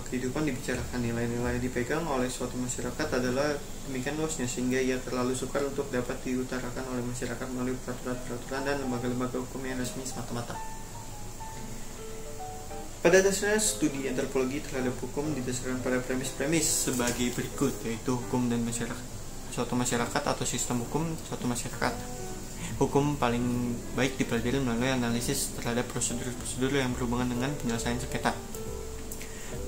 kehidupan dibicarakan. Nilai-nilai dipegang oleh suatu masyarakat adalah demikian luasnya sehingga ia terlalu sukar untuk dapat diutarakan oleh masyarakat melalui peraturan-peraturan dan lembaga-lembaga hukum yang resmi semata-mata. Pada dasarnya, studi antropologi terhadap hukum didasarkan pada premis-premis sebagai berikut, yaitu hukum dan masyarakat, suatu masyarakat atau sistem hukum suatu masyarakat. Hukum paling baik dipelajari melalui analisis terhadap prosedur-prosedur yang berhubungan dengan penyelesaian sengketa.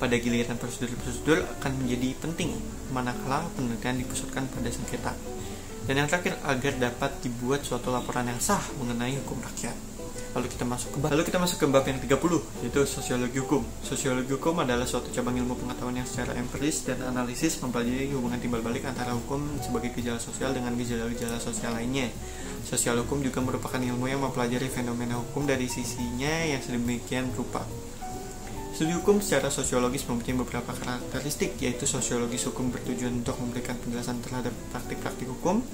Pada giliran prosedur-prosedur akan menjadi penting manakala penelitian dipusatkan pada sengketa. Dan yang terakhir, agar dapat dibuat suatu laporan yang sah mengenai hukum rakyat. Lalu kita masuk ke bab yang 30, yaitu sosiologi hukum. Sosiologi hukum adalah suatu cabang ilmu pengetahuan yang secara empiris dan analisis mempelajari hubungan timbal balik antara hukum sebagai gejala sosial dengan gejala-gejala sosial lainnya. Sosial hukum juga merupakan ilmu yang mempelajari fenomena hukum dari sisinya yang sedemikian rupa. Studi hukum secara sosiologis mempunyai beberapa karakteristik, yaitu sosiologis hukum bertujuan untuk memberikan penjelasan terhadap praktik-praktik hukum.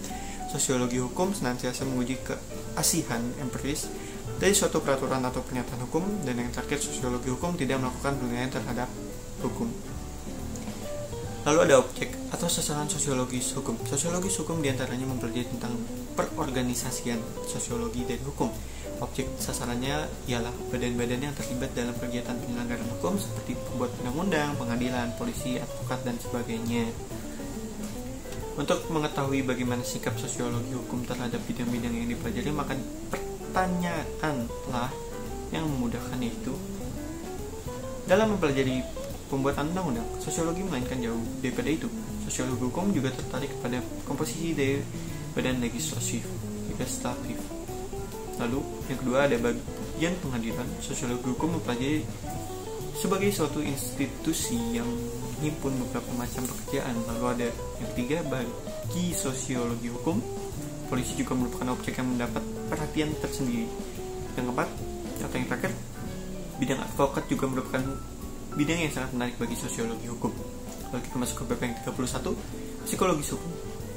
Sosiologi hukum senantiasa menguji keasihan empiris dari suatu peraturan atau pernyataan hukum, dan yang terakhir, sosiologi hukum tidak melakukan penilaian terhadap hukum. Lalu ada objek atau sasaran sosiologis hukum. Sosiologis hukum diantaranya mempelajari tentang perorganisasian sosiologi dan hukum. Objek sasarannya ialah badan-badan yang terlibat dalam kegiatan penyelenggaraan hukum seperti pembuat undang-undang, pengadilan, polisi, advokat, dan sebagainya. Untuk mengetahui bagaimana sikap sosiologi hukum terhadap bidang-bidang yang dipelajari, maka pertanyaanlah yang memudahkan, yaitu dalam mempelajari pembuatan undang-undang, sosiologi melainkan jauh daripada itu. Sosiologi hukum juga tertarik pada komposisi dari badan legislatif. Lalu yang kedua ada bagian pengadilan. Sosiologi hukum mempelajari sebagai suatu institusi yang menghimpun beberapa macam pekerjaan. Lalu ada yang ketiga, bagi sosiologi hukum, polisi juga merupakan objek yang mendapat perhatian tersendiri. Yang keempat, atau yang terakhir, bidang advokat juga merupakan bidang yang sangat menarik bagi sosiologi hukum. Lalu kita masuk ke bab yang 31, psikologis hukum.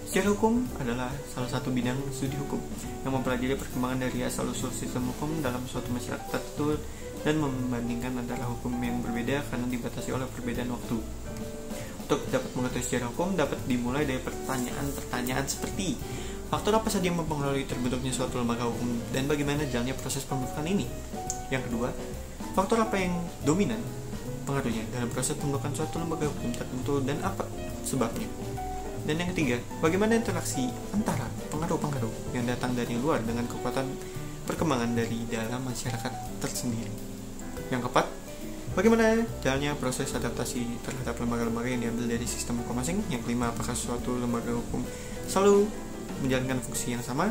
Secara hukum adalah salah satu bidang studi hukum yang mempelajari perkembangan dari asal-usul sistem hukum dalam suatu masyarakat tertentu dan membandingkan antara hukum yang berbeda karena dibatasi oleh perbedaan waktu. Untuk dapat mengetahui sejarah hukum dapat dimulai dari pertanyaan-pertanyaan seperti faktor apa saja yang mempengaruhi terbentuknya suatu lembaga hukum dan bagaimana jalannya proses pembentukan ini. Yang kedua, faktor apa yang dominan pengaruhnya dalam proses pembentukan suatu lembaga hukum tertentu dan apa sebabnya. Dan yang ketiga, bagaimana interaksi antara pengaruh-pengaruh yang datang dari luar dengan kekuatan perkembangan dari dalam masyarakat tersendiri. Yang keempat, bagaimana jalannya proses adaptasi terhadap lembaga-lembaga yang diambil dari sistem hukum asing. Yang kelima, apakah suatu lembaga hukum selalu menjalankan fungsi yang sama.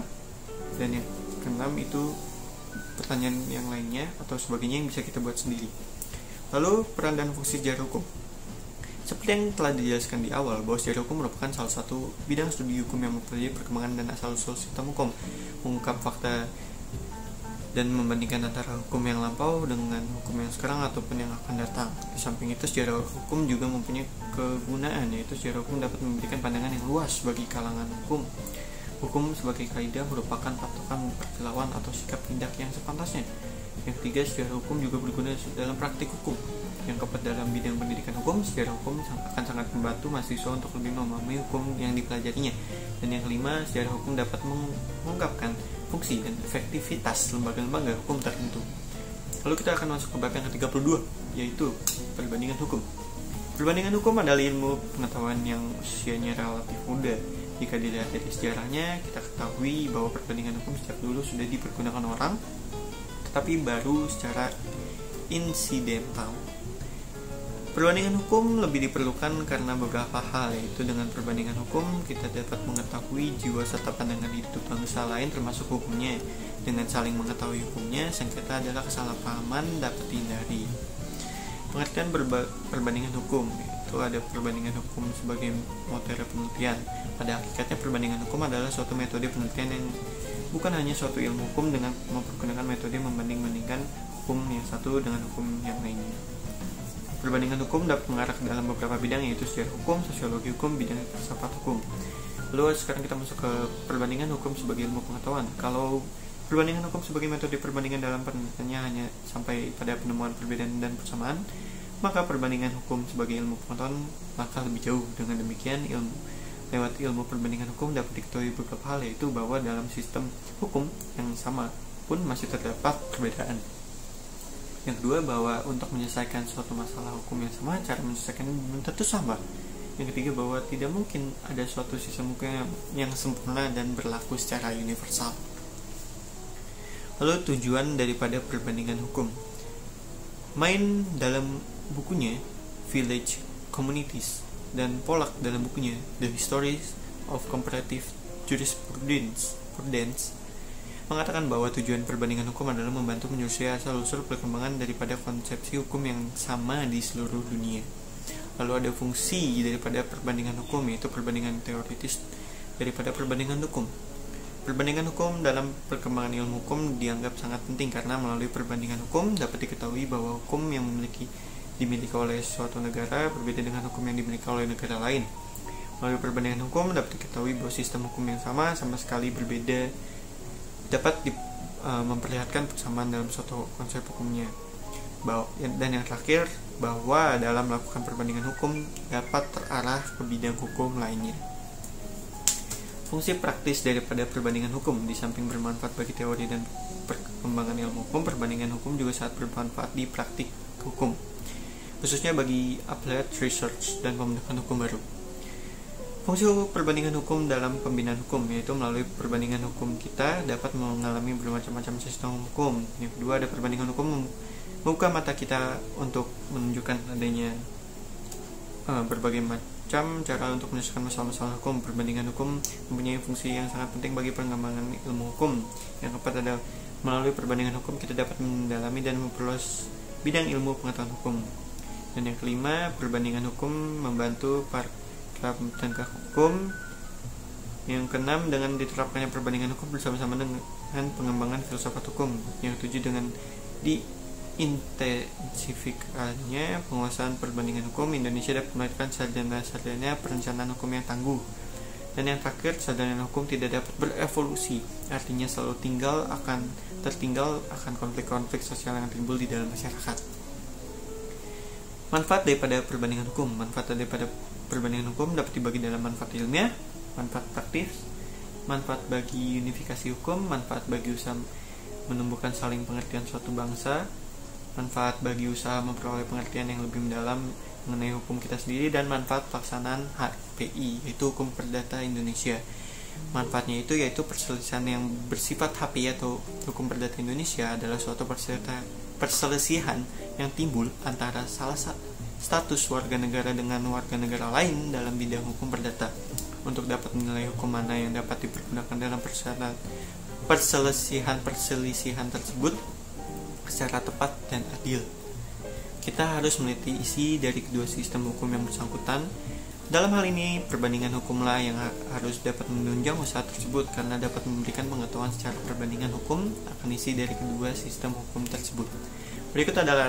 Dan yang keenam itu pertanyaan yang lainnya atau sebagainya yang bisa kita buat sendiri. Lalu peran dan fungsi sejarah hukum. Seperti yang telah dijelaskan di awal, bahwa sejarah hukum merupakan salah satu bidang studi hukum yang mempelajari perkembangan dan asal-usul sistem hukum, mengungkap fakta dan membandingkan antara hukum yang lampau dengan hukum yang sekarang ataupun yang akan datang. Di samping itu, sejarah hukum juga mempunyai kegunaan, yaitu sejarah hukum dapat memberikan pandangan yang luas bagi kalangan hukum. Hukum sebagai kaidah merupakan patokan perlakuan atau sikap tindak yang sepantasnya. Yang ketiga, sejarah hukum juga berguna dalam praktik hukum. Yang keempat, dalam bidang pendidikan hukum, sejarah hukum akan sangat membantu mahasiswa untuk lebih memahami hukum yang dipelajarinya. Dan yang kelima, sejarah hukum dapat mengungkapkan fungsi dan efektivitas lembaga-lembaga hukum tertentu. Lalu kita akan masuk ke bab yang ke-32, yaitu perbandingan hukum. Perbandingan hukum adalah ilmu pengetahuan yang usianya relatif muda. Jika dilihat dari sejarahnya, kita ketahui bahwa perbandingan hukum sejak dulu sudah dipergunakan orang, tetapi baru secara insidental. Perbandingan hukum lebih diperlukan karena beberapa hal, yaitu dengan perbandingan hukum kita dapat mengetahui jiwa serta pandangan hidup bangsa lain termasuk hukumnya. Dengan saling mengetahui hukumnya, sengketa adalah kesalahpahaman dapat dihindari. Pengertian perbandingan hukum, itu ada perbandingan hukum sebagai metode penelitian. Pada hakikatnya perbandingan hukum adalah suatu metode penelitian yang bukan hanya suatu ilmu hukum dengan mempergunakan metode membanding-bandingkan hukum yang satu dengan hukum yang lainnya. Perbandingan hukum dapat mengarah ke dalam beberapa bidang, yaitu sejarah hukum, sosiologi hukum, bidang filsafat hukum. Lalu sekarang kita masuk ke perbandingan hukum sebagai ilmu pengetahuan. Kalau perbandingan hukum sebagai metode perbandingan dalam penelitiannya hanya sampai pada penemuan perbedaan dan persamaan, maka perbandingan hukum sebagai ilmu pengetahuan maka lebih jauh. Dengan demikian, lewat ilmu perbandingan hukum dapat diketahui beberapa hal, yaitu bahwa dalam sistem hukum yang sama pun masih terdapat perbedaan. Yang kedua, bahwa untuk menyelesaikan suatu masalah hukum yang sama, cara menyelesaikannya belum tentu sama. Yang ketiga, bahwa tidak mungkin ada suatu sistem hukum yang sempurna dan berlaku secara universal. Lalu tujuan daripada perbandingan hukum. Main dalam bukunya Village Communities dan Pollack dalam bukunya The History of Comparative Jurisprudence mengatakan bahwa tujuan perbandingan hukum adalah membantu menyelesaikan asal-usul perkembangan daripada konsepsi hukum yang sama di seluruh dunia. Lalu ada fungsi daripada perbandingan hukum, yaitu perbandingan teoritis daripada perbandingan hukum. Perbandingan hukum dalam perkembangan ilmu hukum dianggap sangat penting karena melalui perbandingan hukum dapat diketahui bahwa hukum yang dimiliki oleh suatu negara berbeda dengan hukum yang dimiliki oleh negara lain. Melalui perbandingan hukum dapat diketahui bahwa sistem hukum yang sama sekali berbeda dapat memperlihatkan persamaan dalam suatu konsep hukumnya. Dan yang terakhir, bahwa dalam melakukan perbandingan hukum dapat terarah ke bidang hukum lainnya. Fungsi praktis daripada perbandingan hukum, di samping bermanfaat bagi teori dan perkembangan ilmu hukum, perbandingan hukum juga sangat bermanfaat di praktik hukum, khususnya bagi applied research dan pembentukan hukum baru. Fungsi perbandingan hukum dalam pembinaan hukum, yaitu melalui perbandingan hukum kita dapat mengalami bermacam-macam sistem hukum. Yang kedua, ada perbandingan hukum membuka mata kita untuk menunjukkan adanya berbagai macam cara untuk menyelesaikan masalah-masalah hukum. Perbandingan hukum mempunyai fungsi yang sangat penting bagi pengembangan ilmu hukum. Yang keempat, adalah melalui perbandingan hukum kita dapat mendalami dan memperluas bidang ilmu pengetahuan hukum. Dan yang kelima, perbandingan hukum membantu para penegak hukum. Yang keenam, dengan diterapkannya perbandingan hukum bersama-sama dengan pengembangan filsafat hukum. Yang ketujuh, dengan intensifikasinya penguasaan perbandingan hukum, Indonesia dapat melahirkan sarjana-sarjana perencanaan hukum yang tangguh. Dan yang terakhir, sarjana hukum tidak dapat berevolusi, artinya selalu tertinggal akan konflik-konflik sosial yang timbul di dalam masyarakat. Manfaat daripada perbandingan hukum. Manfaat daripada perbandingan hukum dapat dibagi dalam manfaat ilmiah, manfaat praktis, manfaat bagi unifikasi hukum, manfaat bagi usaha menumbuhkan saling pengertian suatu bangsa, manfaat bagi usaha memperoleh pengertian yang lebih mendalam mengenai hukum kita sendiri, dan manfaat pelaksanaan HPI, yaitu hukum perdata Indonesia. Manfaatnya yaitu perselisihan yang bersifat HPI atau hukum perdata Indonesia adalah suatu perselisihan yang timbul antara salah status warga negara dengan warga negara lain dalam bidang hukum perdata. Untuk dapat menilai hukum mana yang dapat dipergunakan dalam perselisihan tersebut secara tepat dan adil, kita harus meneliti isi dari kedua sistem hukum yang bersangkutan. Dalam hal ini, perbandingan hukumlah yang harus dapat menunjang usaha tersebut karena dapat memberikan pengetahuan secara perbandingan hukum akan isi dari kedua sistem hukum tersebut. Berikut adalah